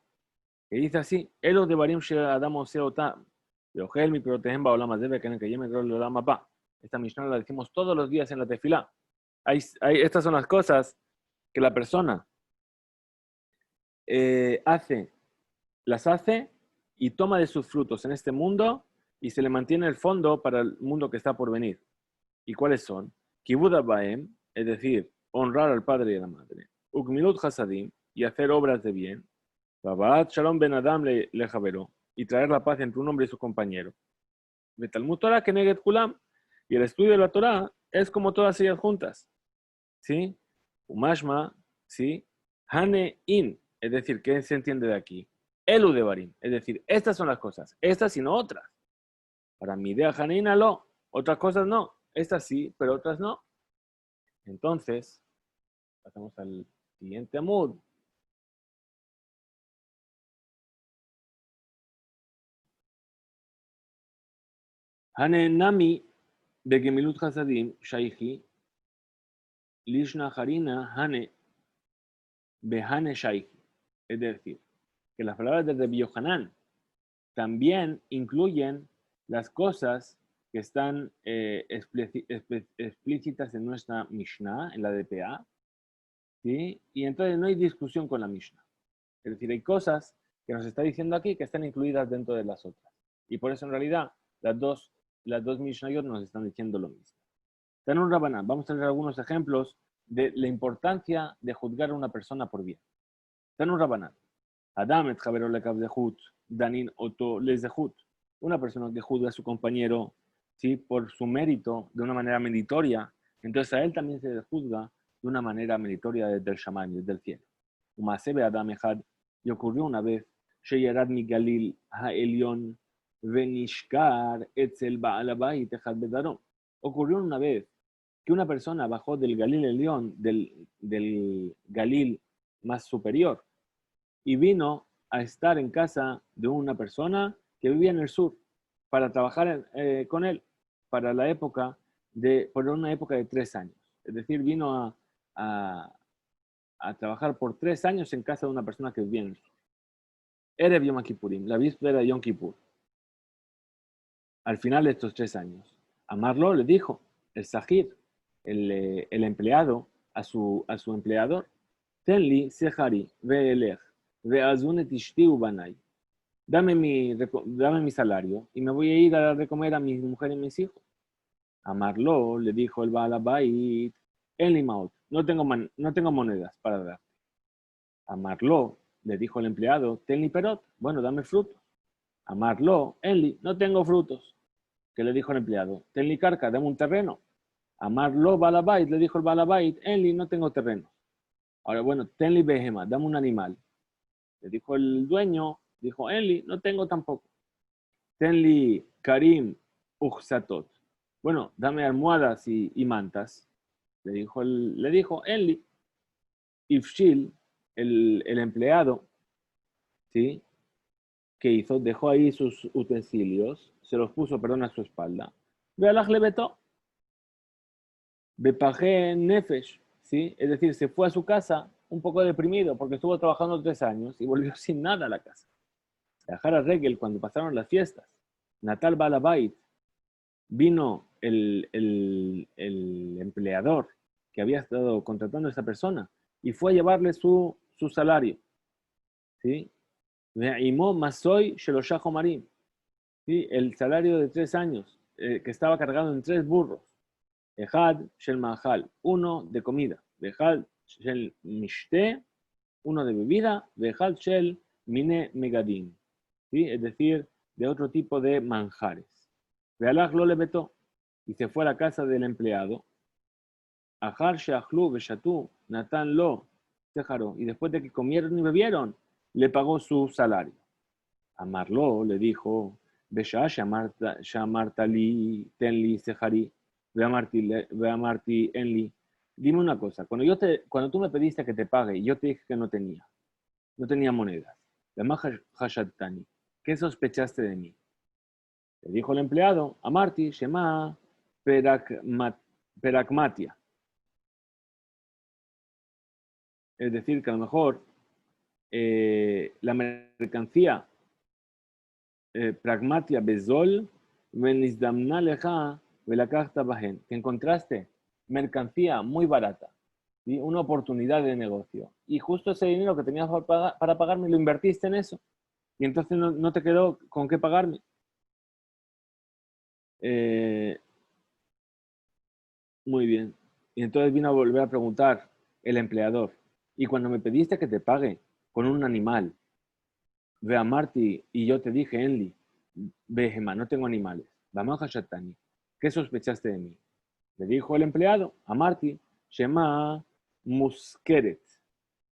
que dice así, Elo de Barim She Adam Oseotam, Yohel mi protejem baolam debe que en el que yeme el olam haba. Esta Mishnah la decimos todos los días en la tefilá. Estas son las cosas que la persona las hace y toma de sus frutos en este mundo y se le mantiene el fondo para el mundo que está por venir. ¿Y cuáles son? Kibud Abaem, es decir, honrar al padre y a la madre. Ukmilut Hasadim, y hacer obras de bien. Babat Shalom Ben Adam le Javero, y traer la paz entre un hombre y su compañero. Betalmud Torah Keneget Kulam, y el estudio de la Torah es como todas ellas juntas. ¿Sí? Umashma, ¿sí? Hane In, es decir, ¿qué se entiende de aquí? Elu de Barim, es decir, estas son las cosas, estas y no otras. Para mi idea Haneina lo, otras cosas no, estas sí, pero otras no. Entonces, pasamos al siguiente amud. Hane Nami, de Gemilut Hasadim, Shaihi, Lishna Harina, Hane, Behane Shaihi. Es decir, que las palabras de Rabbi Yohanan también incluyen las cosas que están explícitas en nuestra Mishnah, en la DPA, ¿sí? Y entonces no hay discusión con la Mishnah. Es decir, hay cosas que nos está diciendo aquí que están incluidas dentro de las otras. Y por eso en realidad las dos Mishnayot nos están diciendo lo mismo. Tanun Rabanán, vamos a ver algunos ejemplos de la importancia de juzgar a una persona por bien. Tanun Rabanán, Adam et Javero lekav zehut, Danin oto le zehut. Una persona que juzga a su compañero, ¿sí?, por su mérito de una manera meritoria, entonces a él también se le juzga de una manera meritoria desde el Shaman, desde el cielo. Umasebe Adam Echad, y ocurrió una vez, Sheyarad mi Galil ha'elion venishkar etzel Baal Habayit echad bedaron. Ocurrió una vez que una persona bajó del Galil Elión, del Galil más superior, y vino a estar en casa de una persona que vivía en el sur para trabajar con él para por una época de 3 años. Es decir, vino a trabajar por 3 años en casa de una persona que vivía en el sur. Erev Yom Kippurim, la víspera de Yom Kippur. Al final de estos 3 años, Amarlo le dijo, el Sahir, el empleado, a su empleador, Tenli sehari ve'elech ve'azunet ishti ubanai. Dame mi salario y me voy a ir a dar de comer a mi mujer y mis hijos. Amarlo le dijo el Baal Habayit, en Limaut, no tengo monedas para dar. Amarlo le dijo el empleado, Tenli perot, bueno, dame frutos. Amarlo, Enli, no tengo frutos. ¿Qué le dijo el empleado? Tenli carca, dame un terreno. Amarlo Baal Habayit, le dijo el Baal Habayit, Enli, no tengo terreno. Ahora, bueno, Tenli behema, dame un animal. Le dijo el dueño, dijo, Enli, no tengo tampoco. Tenli karim uchsatot. Bueno, dame almohadas y mantas. Le dijo Enli. Ifshil, el empleado, ¿sí?, ¿qué hizo? Dejó ahí sus utensilios, se los puso, perdón, a su espalda. Vealach le vetó. Bepajé nefesh, ¿sí? Es decir, se fue a su casa un poco deprimido porque estuvo trabajando 3 años y volvió sin nada a la casa. Jara Regel, cuando pasaron las fiestas, Natal Balabait, vino el empleador que había estado contratando a esa persona y fue a llevarle su salario. ¿Sí? Ve'imó masoy sheloshajo marim. ¿Sí? El salario de 3 años, que estaba cargado en 3 burros. Ejad shel mahal, uno de comida. Ejad shel mishte, uno de bebida. Ejad shel mine megadim. ¿Sí? Es decir, de otro tipo de manjares. Vealach lo le vetó y se fue a la casa del empleado. Ahar sheachlu veshatu natan lo sejaró. Y después de que comieron y bebieron, le pagó su salario. Amarlo le dijo, Besha shamartali tenli sejari, ve a Marti enli. Dime una cosa, cuando tú me pediste que te pague y yo te dije que no tenía monedas, ¿qué sospechaste de mí? Le dijo el empleado, a Marti, Shema Perakmatia. Es decir, que a lo mejor la mercancía pragmatia bezol, que encontraste mercancía muy barata, ¿sí?, una oportunidad de negocio. Y justo ese dinero que tenías para pagarme lo invertiste en eso. Y entonces no te quedó con qué pagarme. Muy bien. Y entonces vino a volver a preguntar el empleador. Y cuando me pediste que te pague con un animal, ve a Marti y yo te dije, Enli, Behema, no tengo animales. Vamos a Shatani. ¿Qué sospechaste de mí? Le dijo el empleado a Marti, Shema Muskeret,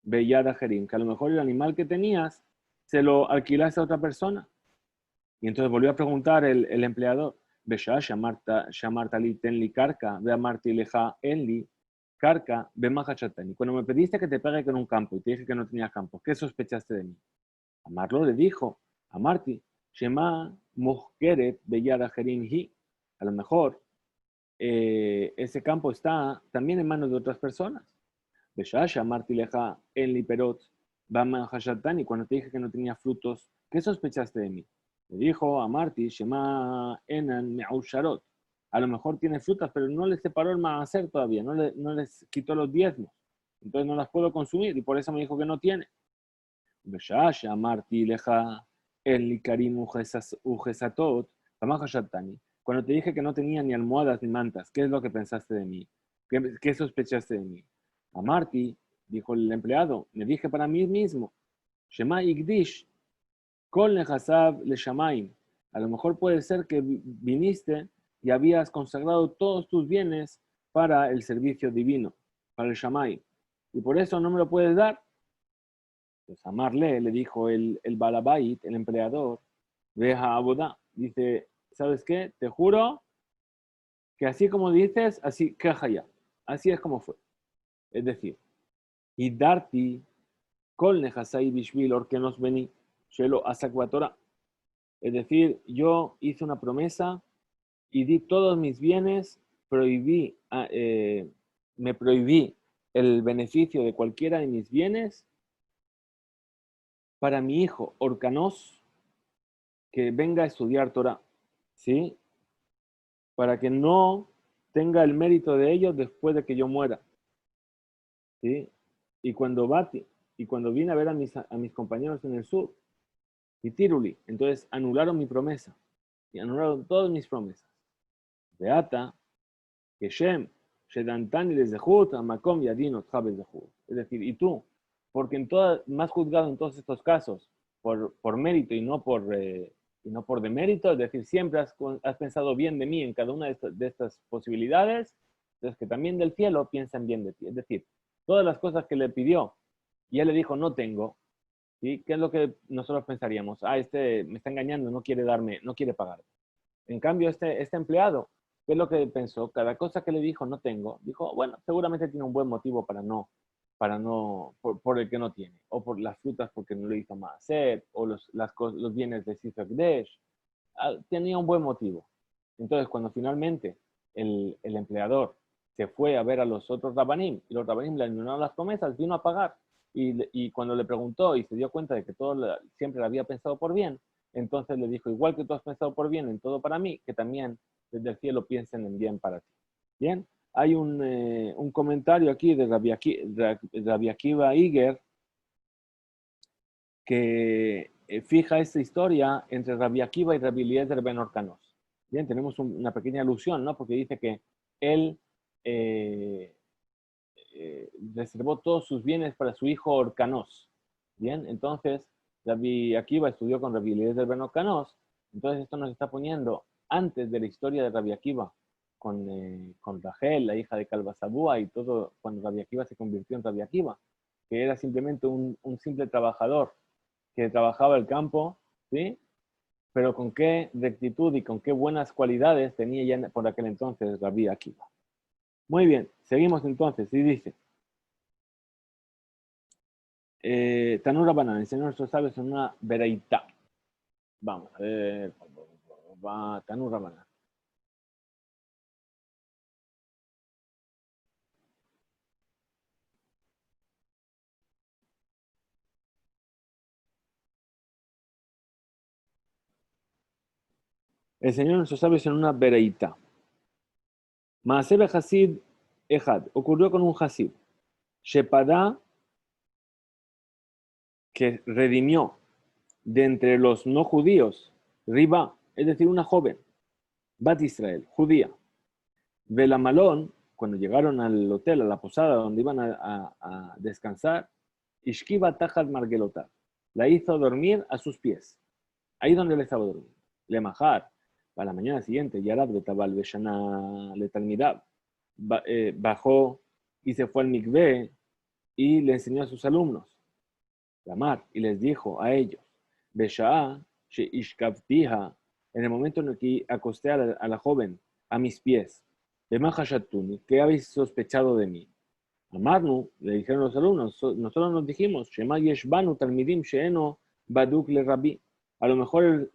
Bellada Jerim, que a lo mejor el animal que tenías se lo alquilaste a otra persona. Y entonces volvió a preguntar el empleador, Besha Shamartali Tenli Karka, ve a Marti Leja Enli, Karka, ve Mahachatani. Cuando me pediste que te pegue con un campo y te dije que no tenía campo, ¿qué sospechaste de mí? Amarlo le dijo a Marti, Shema Muskeret Bellada Jerim Hi, a lo mejor ese campo está también en manos de otras personas. Beshasha, Martileja, en Liperot, Bama Hashatani, cuando te dije que no tenía frutos, ¿qué sospechaste de mí? Me dijo a Marti, Shema Enan Me'usharot. A lo mejor tiene frutas, pero no les separó el maaser todavía, no les quitó los diezmos. Entonces no las puedo consumir y por eso me dijo que no tiene. Beshasha, Martileja, en Likarim Ujesatot, Bama Hashatani. Cuando te dije que no tenía ni almohadas ni mantas, ¿qué es lo que pensaste de mí? ¿Qué sospechaste de mí? A Marty, dijo el empleado, me dije para mí mismo, Shema Igdish, Kol Nehasav Le Shamaim. A lo mejor puede ser que viniste y habías consagrado todos tus bienes para el servicio divino, para el Shamaim. Y por eso no me lo puedes dar. Pues Amarle, le dijo el Balabait, el empleador, Veja Abodá, dice, ¿sabes qué? Te juro que así como dices, así queja ya. Así es como fue. Es decir, y Darti, Kol Nehasai Bishvil Orkenos Beni, Shelo Asakvatora. Es decir, yo hice una promesa y di todos mis bienes, me prohibí el beneficio de cualquiera de mis bienes para mi hijo Orcanos que venga a estudiar Torah, ¿sí? Para que no tenga el mérito de ellos después de que yo muera, ¿sí? Y cuando vine a ver a mis compañeros en el sur, y Tiruli, entonces anularon mi promesa, y anularon todas mis promesas. Beata, Keshem, Shedantani de Zehut, Amakom Yadin Otjabel Zehut. Es decir, y tú, porque más juzgado en todos estos casos por mérito y no por demérito, es decir, siempre has pensado bien de mí en cada una de estas posibilidades, entonces que también del cielo piensan bien de ti. Es decir, todas las cosas que le pidió y él le dijo no tengo, ¿sí? ¿Qué es lo que nosotros pensaríamos? Este me está engañando, no quiere darme, no quiere pagar. En cambio, este empleado, ¿qué es lo que pensó? Cada cosa que le dijo no tengo, dijo, bueno, seguramente tiene un buen motivo por el que no tiene, o por las frutas porque no lo hizo más hacer, o los bienes de Sifakdesh. Tenía un buen motivo. Entonces, cuando finalmente el empleador se fue a ver a los otros rabanim, y los rabanim le anularon las promesas, vino a pagar. Y cuando le preguntó y se dio cuenta de que siempre le había pensado por bien, entonces le dijo, igual que tú has pensado por bien en todo para mí, que también desde el cielo piensen en bien para ti. Bien, hay un comentario aquí de Rabbi Akiva Iger que fija esta historia entre Rabbi Akiva y Rabbi Eliezer ben Orcanos. Bien, tenemos una pequeña alusión, ¿no? Porque dice que él reservó todos sus bienes para su hijo Orcanos. Bien, entonces Rabbi Akiva estudió con Rabbi Eliezer ben Orcanos. Entonces esto nos está poniendo antes de la historia de Rabbi Akiva con Rachel, la hija de Calvasabúa, y todo cuando Rabbi Akiva se convirtió en Rabbi Akiva, que era simplemente un simple trabajador que trabajaba el campo, ¿sí? Pero con qué rectitud y con qué buenas cualidades tenía ya por aquel entonces Rabbi Akiva. Muy bien, seguimos entonces, y dice, Tanura Banana, enseñó a nuestros sabios en una vereita. Vamos a ver, Tanura Banana. Enseñó a nuestros sabios en una vereita. Maasebe Hasid Ejad, ocurrió con un Hasid. Shepadá, que redimió de entre los no judíos, Riba, es decir, una joven, Bat Israel, judía. Velamalón, cuando llegaron al hotel, a la posada donde iban a descansar, Ishkiva Tajat Margelotá, la hizo dormir a sus pies, ahí donde le estaba durmiendo. Le majar, para la mañana siguiente, Yarab de Tabal Beshana le Talmidab, bajó y se fue al mikvé y le enseñó a sus alumnos. Lamar, y les dijo a ellos, Besha'a Sheishkavtiha, en el momento en el que acosté a la joven a mis pies, Bemahashatuni, ¿qué habéis sospechado de mí? Amarnu, le dijeron los alumnos, nosotros nos dijimos, Shema Yeshbanu Talmidim Sheeno Baduk le Rabbi. A lo mejor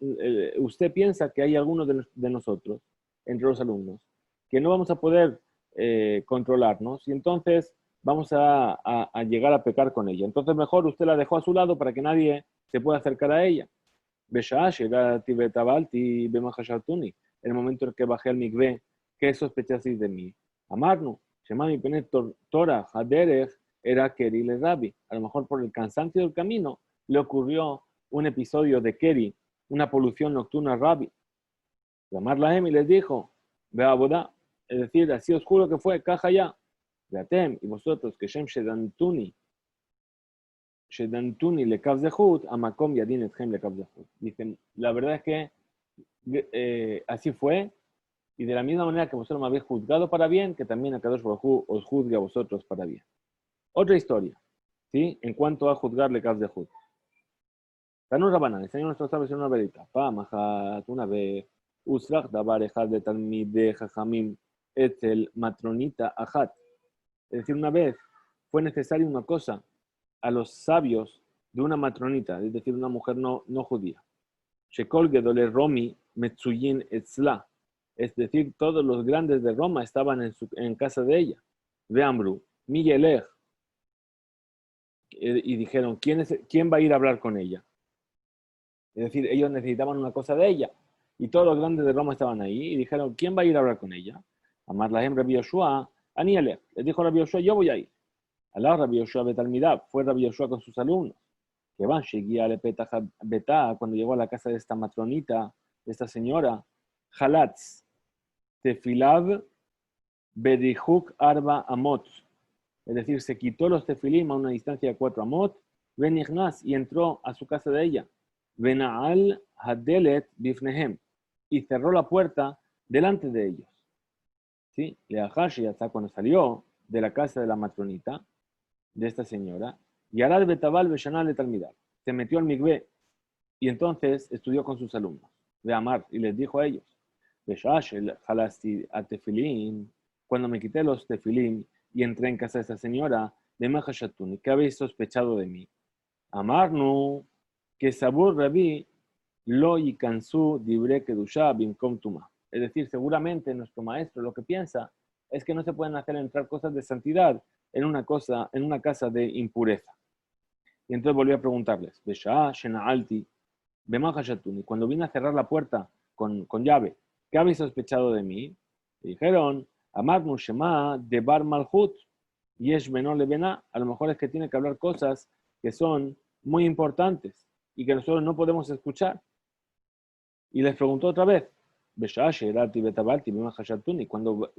usted piensa que hay algunos de nosotros, entre los alumnos, que no vamos a poder controlarnos y entonces vamos a llegar a pecar con ella. Entonces mejor usted la dejó a su lado para que nadie se pueda acercar a ella. En el momento en que bajé al mikvé, ¿qué sospechasteis de mí? Amarnu, Shemami Penet Torah, Haderech, era Keri le Rabbi. A lo mejor por el cansancio del camino le ocurrió un episodio de Keri, una polución nocturna a Rabbi. Amar Lahem y les dijo, ve a Bodá, es decir, así os juro que fue, caja ya. Veatem, y vosotros, que Shem Shedantuni le Kavzehut, Amakom Yadin Etchem le Kavzehut. Dicen, la verdad es que así fue, y de la misma manera que vosotros me habéis juzgado para bien, que también a Kadosh Baruj Hu os juzgue a vosotros para bien. Otra historia, ¿sí? En cuanto a juzgarle Kavzehut. Tanur Rabanan, enseñó nuestros sabios en una verita. Pamajat, una vez, Usrach Dabar Ejad de Talmideh Jajamim Etzel Matronita Ajat. Es decir, una vez fue necesaria una cosa a los sabios de una matronita, es decir, una mujer no judía. Shekol Gedole Romi Metsuyin Etzla. Es decir, todos los grandes de Roma estaban en casa de ella. Veambru, Miguelej. Y dijeron, ¿quién va a ir a hablar con ella? Es decir, ellos necesitaban una cosa de ella. Y todos los grandes de Roma estaban ahí y dijeron, ¿quién va a ir a hablar con ella? Amar Lahem Rabbi Yoshua, Anielech. Les dijo Rabbi Yoshua, yo voy a ir. Alá Rabbi Yoshua Betalmidab, fue Rabbi Yoshua con sus alumnos. Que van, Shegia le Betá, cuando llegó a la casa de esta matronita, de esta señora, Halatz, Tefilab, Bedihuk Arba Amot. Es decir, se quitó los tefilim a una distancia de 4 amot, Benignaz, y entró a su casa de ella. Benaal Hadelet Bifnehem, y cerró la puerta delante de ellos. ¿Sí? Leahashi, hasta cuando salió de la casa de la matronita, de esta señora, Yarad Betabal Beshanal de Talmidad, se metió al migvé y entonces estudió con sus alumnos de Amar y les dijo a ellos, Beshash el Halasti a Tefilim, cuando me quité los tefilim y entré en casa de esta señora, de Mahashatuni, ¿qué habéis sospechado de mí? Amarnu, que Sabur Rabbi lo yikansu dibre kedusha bimkom tuma. Es decir, seguramente nuestro maestro lo que piensa es que no se pueden hacer entrar cosas de santidad en una casa de impureza. Y entonces volvió a preguntarles, Besha, Shena'alti, Bemahashatuni, cuando vine a cerrar la puerta con llave, ¿qué habéis sospechado de mí? Y dijeron, Amarnu Shema de Bar Malhut, Yesh Benol Lebena, a lo mejor es que tiene que hablar cosas que son muy importantes y que nosotros no podemos escuchar. Y les preguntó otra vez,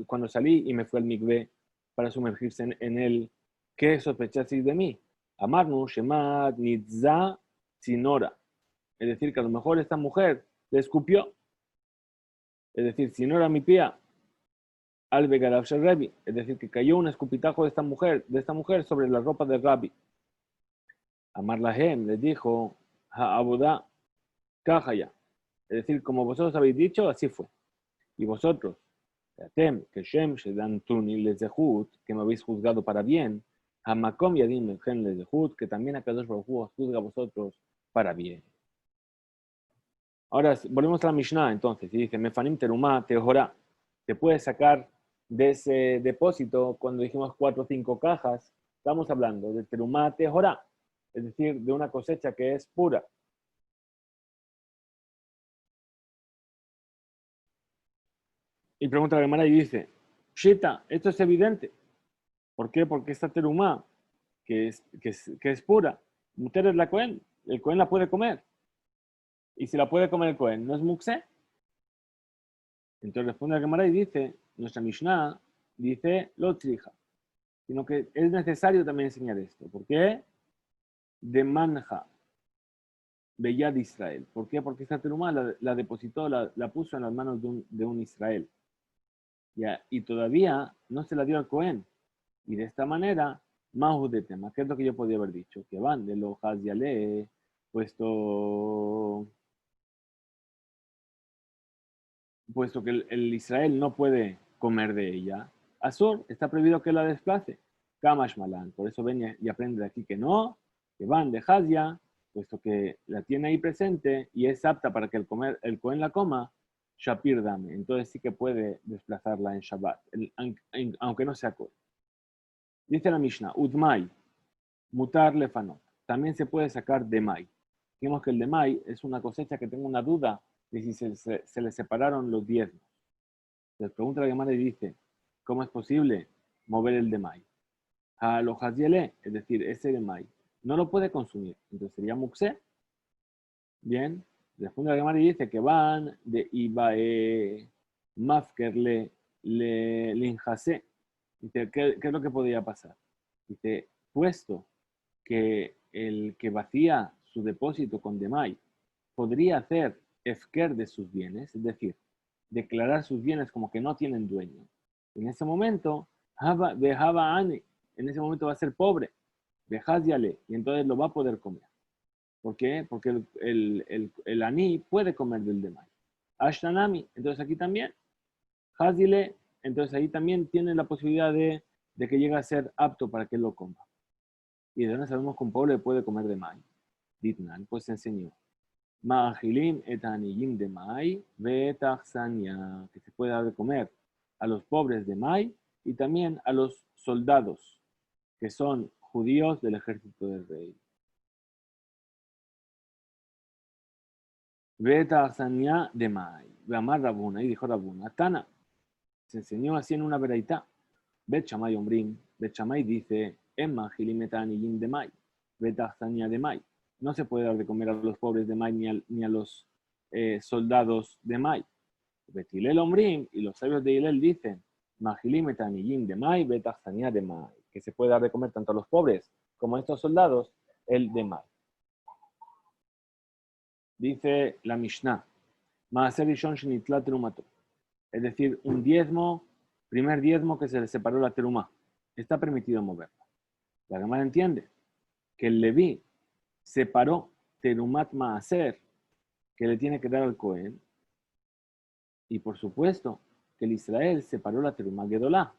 cuando salí y me fui al mikvé para sumergirse en él, ¿qué sospechasteis de mí? Amarnu Shema Nitza Sinora. Es decir, que a lo mejor esta mujer le escupió. Es decir, Sinora mi pía, al Begarav Shel Rabbi. Es decir, que cayó un escupitajo de esta mujer sobre la ropa del Rabbi. Amar Lahem les dijo, Ha'abudá, Kahaya. Es decir, como vosotros habéis dicho, así fue. Y vosotros, que Shem Shedantuni les dejud, que me habéis juzgado para bien, Hamakom Yadim Melchen les dejud, que también a Kadosh Baruj Hu os juzga a vosotros para bien. Ahora volvemos a la Mishnah entonces, y dice, Mefanim Terumá Tehorá, te puedes sacar de ese depósito, cuando dijimos 4 o 5 cajas, estamos hablando de Terumá Tehorá, es decir, de una cosecha que es pura. Y pregunta la Gemara y dice, Shita, esto es evidente. ¿Por qué? Porque esta terumá, que es pura, mujer es la Cohen, el Cohen la puede comer. Y si la puede comer el Cohen, ¿no es muxé? Entonces responde la Gemara y dice, nuestra Mishnah dice, lo trija, sino que es necesario también enseñar esto. ¿Por qué? De manja, Beyad Israel. ¿Por qué? Porque esta terumá la depositó, la puso en las manos de un Israel. ¿Ya? Y todavía no se la dio al Cohen. Y de esta manera, Mahu de tema, ¿qué es lo que yo podía haber dicho? Que van de lo Hazyale, puesto que el Israel no puede comer de ella. Azur, está prohibido que la desplace. Kamash Malan, por eso ven y aprende de aquí que no, que van de Hazia, puesto que la tiene ahí presente y es apta para que el Cohen la coma. Shapir Dame. Entonces sí que puede desplazarla en Shabbat, aunque no sea Kohen. Dice la Mishnah, Udmai, mutar lefanot. También se puede sacar de Mai. Dijimos que el de Mai es una cosecha que tengo una duda de si se le separaron los diezmos. Les pregunta la Gemara y dice, ¿cómo es posible mover el de Mai? A lo haziele, es decir, ese de Mai, no lo puede consumir. Entonces sería Muxé. Bien. Responde la Gemara y dice que van de Ibae Mafkerle le Linjase. Dice, ¿qué es lo que podría pasar? Dice, puesto que el que vacía su depósito con Demai podría hacer efker de sus bienes, es decir, declarar sus bienes como que no tienen dueño. En ese momento, dejaba Ani, en ese momento va a ser pobre, Behaziale, y entonces lo va a poder comer. ¿Por qué? Porque el Ani puede comer del Demai. Ashtanami, entonces aquí también, Hazile, entonces ahí también tiene la posibilidad de que llegue a ser apto para que él lo coma. Y de dónde sabemos que un pobre puede comer de mai. Ditnan, pues enseñó. Ma'ajilim et aniyim de mai, betachsania, que se puede dar de comer a los pobres de mai y también a los soldados, que son judíos del ejército del rey. Betachsania de mai. Veamar Rabuna, y dijo Rabuna, Tana, se enseñó así en una veraitá. Bet Shammai Ombrim, Bet Shammai dice, Emma Gilimetani Yim de Mai, Betachzania de Mai. No se puede dar de comer a los pobres de Mai ni a los soldados de Mai. Bet Hillel Ombrim, y los sabios de Hillel dicen, Mahilimetani Yim de Mai, Betachzania de Mai. Que se puede dar de comer tanto a los pobres como a estos soldados, el de Mai. Dice la Mishnah, Maaser Rishon Shenitla Terumato. Es decir, un diezmo, primer diezmo que se le separó la terumá. Está permitido moverla. La Gemara entiende que el Leví separó terumat maaser que le tiene que dar al Cohen, y por supuesto que el Israel separó la terumá gedolá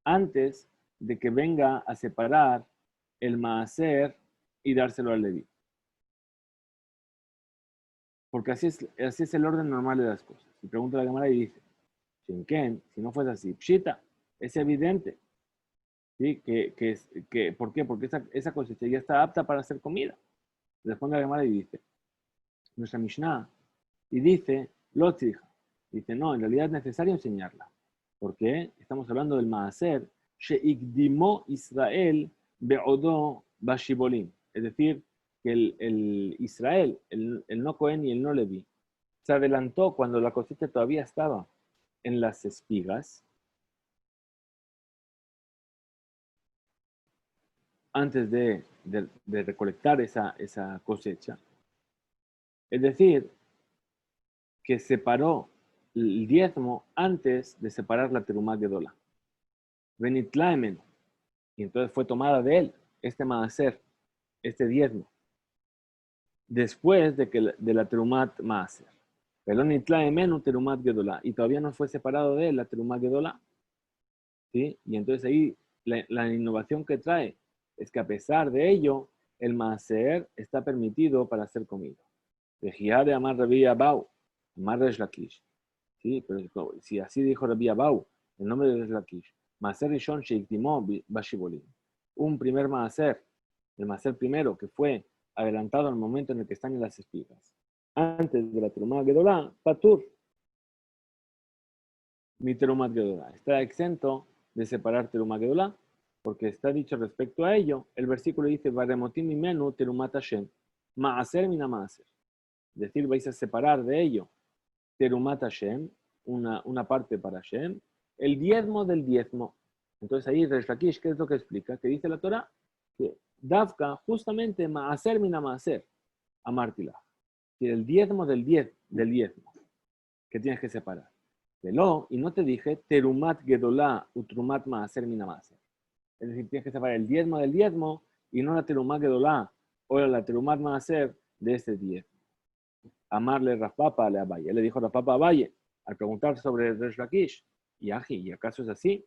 antes de que venga a separar el maaser y dárselo al Leví. Porque así es el orden normal de las cosas. Y pregunta la Gemara y dice, Shinken, si no fuese así, pshita, es evidente. ¿Sí? ¿Por qué? Porque esa cosecha ya está apta para hacer comida. Responde la Gemara y dice, nuestra Mishnah, y dice, Lotzija, dice, no, en realidad es necesario enseñarla. ¿Por qué? Estamos hablando del Maaser, Sheikdimo Israel Beodo Bashibolim. Es decir, que el Israel, el no Cohen y el no Levi, se adelantó cuando la cosecha todavía estaba en las espigas, antes de recolectar esa cosecha. Es decir, que separó el diezmo antes de separar la terumá gedola. Benitlaemen. Y entonces fue tomada de él, este maaser, este diezmo, después de la terumat maaser. Benitlaemen terumat gedola. Y todavía no fue separado de él la terumat gedola. ¿Sí? Y entonces ahí la innovación que trae es que a pesar de ello, el maaser está permitido para ser comido. Vejía de Amar Rabbi Abau, Amar Resh Lakish. Sí, pero si así dijo Rabbi Abau, el nombre de Resh Lakish, Maaser Rishon Sheikdimo Bashibolim. Un primer maaser, el maaser primero que fue adelantado al momento en el que están en las espigas. Antes de la terumá gedolá, patur. Mi terumá gedolá está exento de separar terumá gedolá, porque está dicho respecto a ello, el versículo dice, Varemotim mimenu terumat Hashem, maaser mina maaser. Es decir, vais a separar de ello terumat Hashem, una parte para Hashem, el diezmo del diezmo. Entonces ahí Resh Lakish, ¿qué es lo que explica? Que dice la Torah que Davka, justamente maaser mina maaser, amartila. Que el diezmo del diezmo que tienes que separar. Velo, y no te dije terumat gedolá utrumat maaser mina maaser. Es decir, tienes que separar el diezmo del diezmo y no la terumat gedolá o la terumat maaser de ese diezmo. Amarle Rafpapa a Abaye. Le dijo Rafpapa a Abaye al preguntar sobre Resh Lakish. ¿Y acaso es así?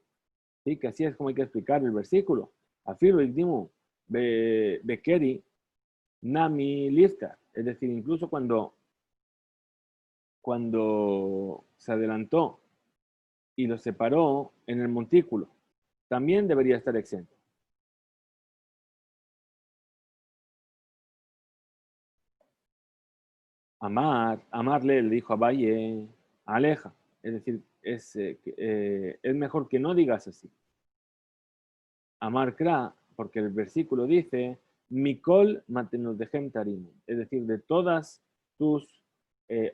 Sí, que así es como hay que explicar el versículo. Afiru Igdimu Bekeri Nami Lifta. Es decir, incluso cuando cuando se adelantó y lo separó en el montículo, también debería estar exento. Amarle le dijo a Valle, aleja, es decir, es mejor que no digas así. Amar Kra, porque el versículo dice, Mikol matenodechem tarim, es decir, de todas tus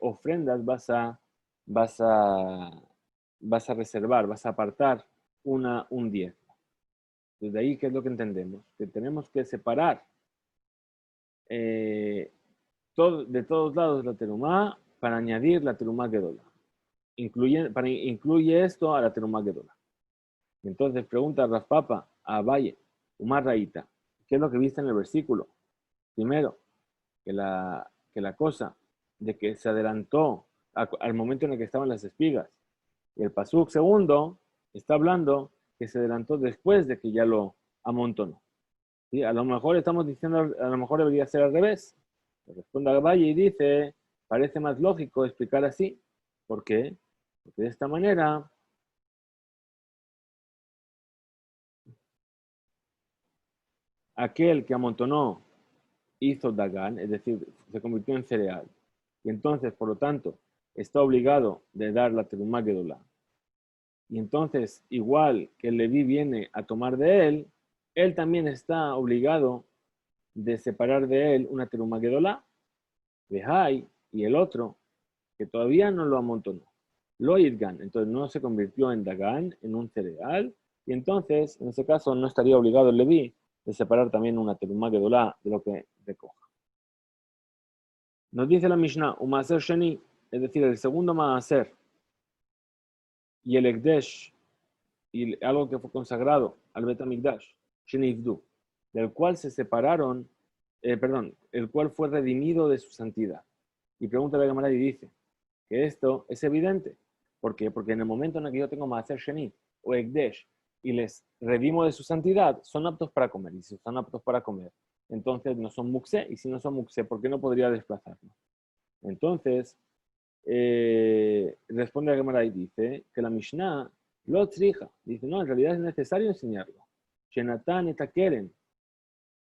ofrendas vas a, vas a reservar, vas a apartar un 10. Desde ahí, ¿qué es lo que entendemos? Que tenemos que separar de todos lados la terumá para añadir la terumá gedola. Incluye esto a la terumá gedola. Entonces pregunta Rav Papa a Valle, Umar Raíta, ¿qué es lo que viste en el versículo? Primero, que la cosa de que se adelantó al momento en el que estaban las espigas. Y el pasuk segundo está hablando que se adelantó después de que ya lo amontonó. ¿Sí? A lo mejor estamos diciendo, a lo mejor debería ser al revés. Responde a Valle y dice, parece más lógico explicar así. ¿Por qué? Porque de esta manera aquel que amontonó hizo Dagan, es decir, se convirtió en cereal. Y entonces, por lo tanto, está obligado de dar la terumá gedolá. Y entonces, igual que el Leví viene a tomar de él también está obligado de separar de él una terumá gedolá, Behai, y el otro, que todavía no lo amontonó. Lo Idgan, entonces no se convirtió en Dagan, en un cereal, y entonces, en ese caso, no estaría obligado el Leví de separar también una terumá gedolá de lo que recoja. Nos dice la Mishnah, un maaser sheni, es decir, el segundo maaser, y el ekdesh, y algo que fue consagrado al Betamikdash, shenifdu, del cual se separaron, el cual fue redimido de su santidad. Y pregunta la Gemara y dice que esto es evidente. ¿Por qué? Porque en el momento en el que yo tengo maaser sheni o ekdesh y les redimo de su santidad, son aptos para comer. Y si son aptos para comer, entonces no son muxe, y si no son muxe, ¿por qué no podría desplazarlo? Entonces, responde a Gemara y dice que la Mishnah lo trija. Dice, no, en realidad es necesario enseñarlo. Shenatan etakeren,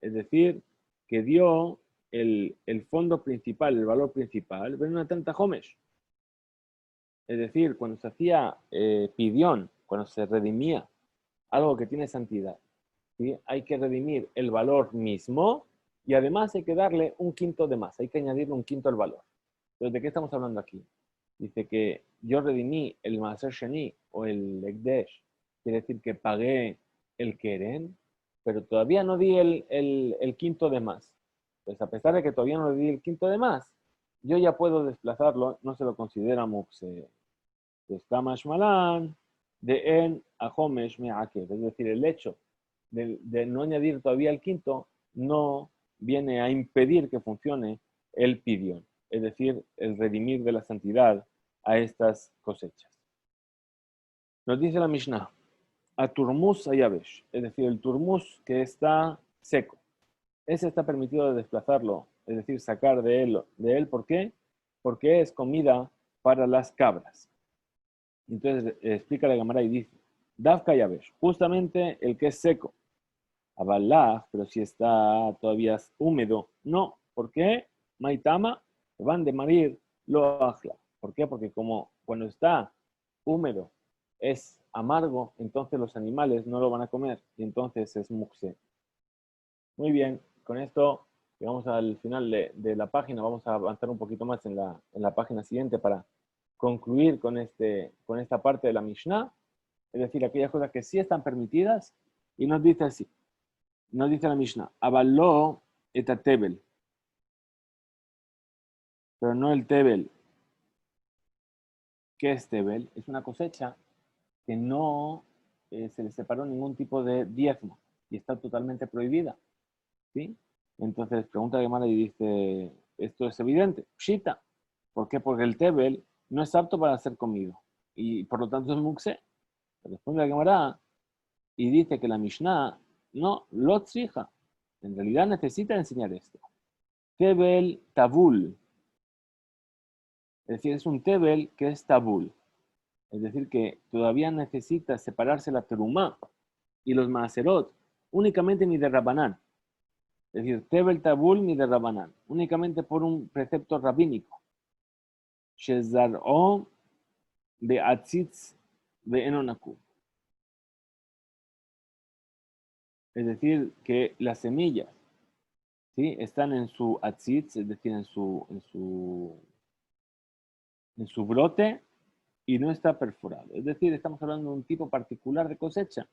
es decir, que dio el fondo principal, el valor principal, ven una tanta homesh. Es decir, cuando se hacía pidión, cuando se redimía algo que tiene santidad, ¿sí? Hay que redimir el valor mismo y además hay que darle un quinto de más, hay que añadirle un quinto al valor. Entonces, ¿de qué estamos hablando aquí? Dice que yo redimí el Maaser Sheni o el Ekdesh, quiere decir que pagué el Keren, pero todavía no di el quinto de más. Pues a pesar de que todavía no le di el quinto de más, yo ya puedo desplazarlo, no se lo considera Muxe. Pues Kamash Malan de En a Homesh Me'akev, es decir, el hecho de no añadir todavía el quinto no viene a impedir que funcione el pidión, es decir, el redimir de la santidad a estas cosechas. Nos dice la Mishnah, a turmus ayabesh, es decir, el turmus que está seco. Ese está permitido de desplazarlo, es decir, sacar de él. ¿Por qué? Porque es comida para las cabras. Entonces explica la Gemara y dice, Dafka yabesh, justamente el que es seco. Abalaj, pero si está todavía húmedo, no. ¿Por qué? Maitama, van de marir, lo ajla. ¿Por qué? Porque como cuando está húmedo es amargo, entonces los animales no lo van a comer y entonces es muxe. Muy bien, con esto llegamos al final de la página. Vamos a avanzar un poquito más en la página siguiente para concluir con esta parte de la Mishnah, es decir, aquellas cosas que sí están permitidas, y nos dice así. Nos dice la Mishnah, avaló et tebel, pero no el tebel. ¿Qué es tebel? Es una cosecha que no se le separó ningún tipo de diezmo y está totalmente prohibida. ¿Sí? Entonces pregunta a Gemara y dice, esto es evidente, pshita. ¿Por qué? Porque el tebel no es apto para ser comido y por lo tanto es muxe. Responde a Gemara y dice que la Mishnah no lo tzrija. En realidad necesita enseñar esto. Tebel tabul, Es decir, es un tebel que es tabul. Es decir, que todavía necesita separarse la terumá y los maaserot únicamente ni de Rabanán. Es decir, tebel tabul ni de Rabanán. Únicamente por un precepto rabínico. Shezar'o be'atzitz be'enonaku. Es decir, que las semillas, ¿sí?, están en su atzitz, es decir, en su brote, y no está perforado. Es decir, estamos hablando de un tipo particular de cosecha,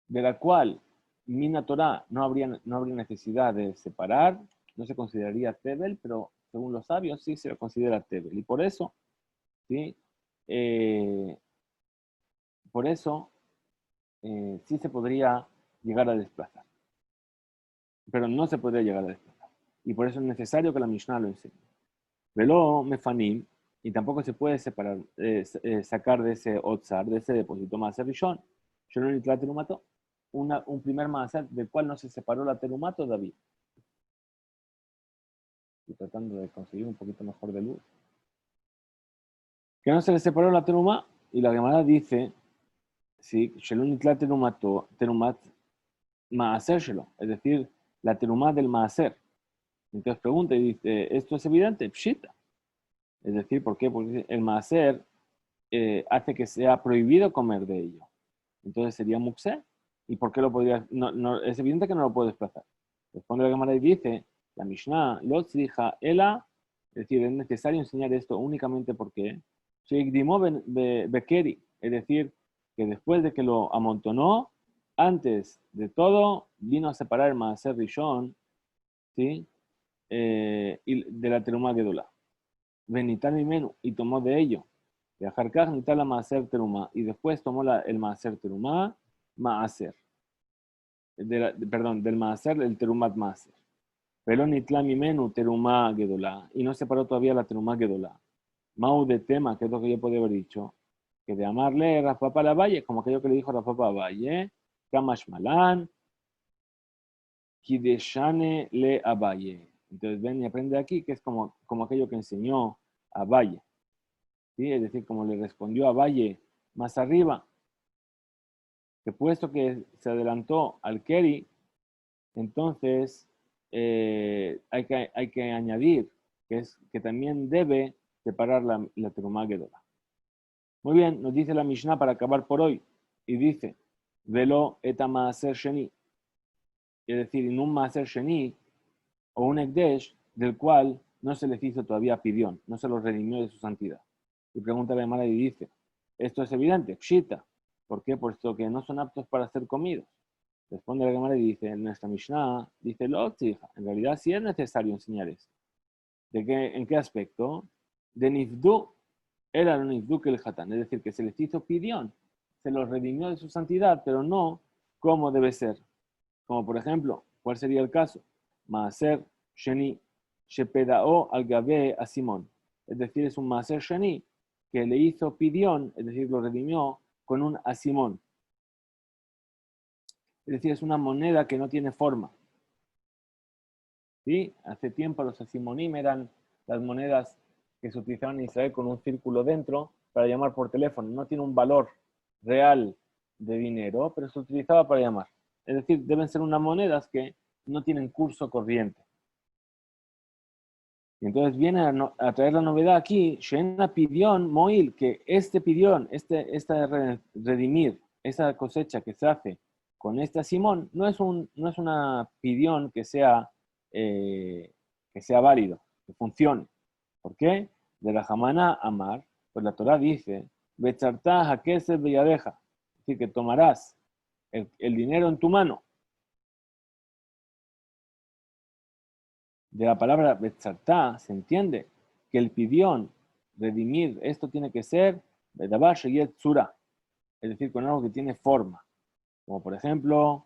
de la cual Mina Torah no habría necesidad de separar, no se consideraría Tebel, pero según los sabios sí se lo considera Tebel. Y ¿sí? Eh, por eso sí se podría llegar a desplazar, pero no se podría llegar a desplazar. Y por eso es necesario que la Mishnah lo enseñe. Velo mefanim, y tampoco se puede separar, sacar de ese otzar, de ese depósito maaser rishon, shelon nitla terumato, un primer maaser del cual no se separó la terumá todavía. Estoy tratando de conseguir un poquito mejor de luz. Que no se le separó la terumá, y la Gemara dice, sí, shelon nitla terumato, terumat maaser shelo, es decir, la terumá del maaser. Entonces pregunta y dice, ¿esto es evidente? Pshita. Es decir, ¿por qué? Porque el maaser hace que sea prohibido comer de ello. Entonces sería muxé. ¿Y por qué lo podría? No, es evidente que no lo puedo desplazar. Responde la Gemara y dice, la Mishnah, lo tzrija ela, es decir, es necesario enseñar esto únicamente porque sheikdimó bekeri, es decir, que después de que lo amontonó, antes de todo, vino a separar el maaser rishon, ¿sí? Y de la teruma gedolá. Benital mi menú, y tomó de ello. De Ajarkaj nital la maaser teruma, y después tomó el maaser teruma, maaser. Perdón, del maaser, el terumat maaser. Pero nitla mi menú teruma gedolá, y no separó todavía la teruma gedolá. Mau de tema, que es lo que yo podía haber dicho, que de amarle Rafapa la Valle, como aquello que le dijo Rafapa Valle, Kamash Malan, Kideshane le Abaye. Entonces ven y aprende aquí que es como aquello que enseñó a Valle. ¿Sí? Es decir, como le respondió a Valle más arriba, que puesto que se adelantó al Keri, entonces hay que añadir que también debe separar la terumá gedolá. Muy bien, nos dice la Mishnah para acabar por hoy, y dice, velo eta maaser sheni, es decir, en un maaser sheni, o un ekdesh, del cual no se les hizo todavía pidión, no se los redimió de su santidad. Y pregunta la Gemara y dice, esto es evidente, pshita. ¿Por qué? Puesto que no son aptos para ser comidos. Responde la Gemara y dice, en nuestra Mishnah, dice, lo hija, en realidad sí es necesario enseñar esto. ¿En qué aspecto? De nifdu, era un nifdu que el hatán, es decir, que se les hizo pidión, se los redimió de su santidad, pero no como debe ser. Como por ejemplo, ¿cuál sería el caso? Maaser sheni, shepedao al gabe a Simón. Es decir, es un maaser sheni que le hizo pidión, es decir, lo redimió con un asimón. Es decir, es una moneda que no tiene forma. ¿Sí? Hace tiempo los asimonim eran las monedas que se utilizaban en Israel con un círculo dentro para llamar por teléfono. No tiene un valor real de dinero, pero se utilizaba para llamar. Es decir, deben ser unas monedas que no tienen curso corriente. Y entonces viene a traer la novedad aquí, Shena pidión moil, que este pidión, esta redimir, esa cosecha que se hace con este Simón, no es una pidión que sea válido, que funcione. ¿Por qué? De la Jamana Amar, pues la Torah dice, Bechartá Hakesed Beyadeja, es decir, que tomarás el dinero en tu mano. De la palabra Betzartá se entiende que el pidión, redimir, esto tiene que ser Bedabar Sheyet Tzura, es decir, con algo que tiene forma. Como por ejemplo,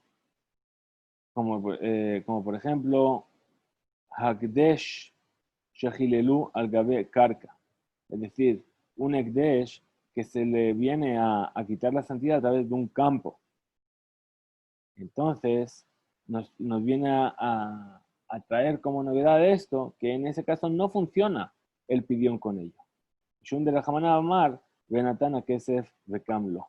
Hakdesh Shehilelu al Gabe Karka, es decir, un Ekdesh que se le viene a quitar la santidad a través de un campo. Entonces, nos viene a traer como novedad esto, que en ese caso no funciona el pidión con ello. Shun de la Jamana Amar, Benatana Kesef Recamlo.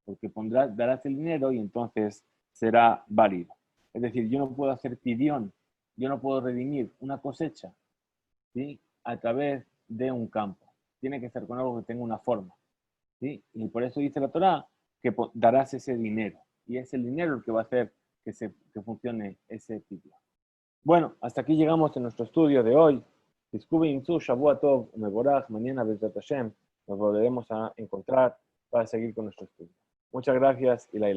Porque darás el dinero y entonces será válido. Es decir, yo no puedo hacer pidión, yo no puedo redimir una cosecha, ¿sí?, a través de un campo. Tiene que ser con algo que tenga una forma, ¿sí? Y por eso dice la Torá que darás ese dinero. Y es el dinero el que va a hacer que funcione ese pidión. Bueno, hasta aquí llegamos en nuestro estudio de hoy. Mañana, Bezrat Hashem, nos volveremos a encontrar para seguir con nuestro estudio. Muchas gracias y la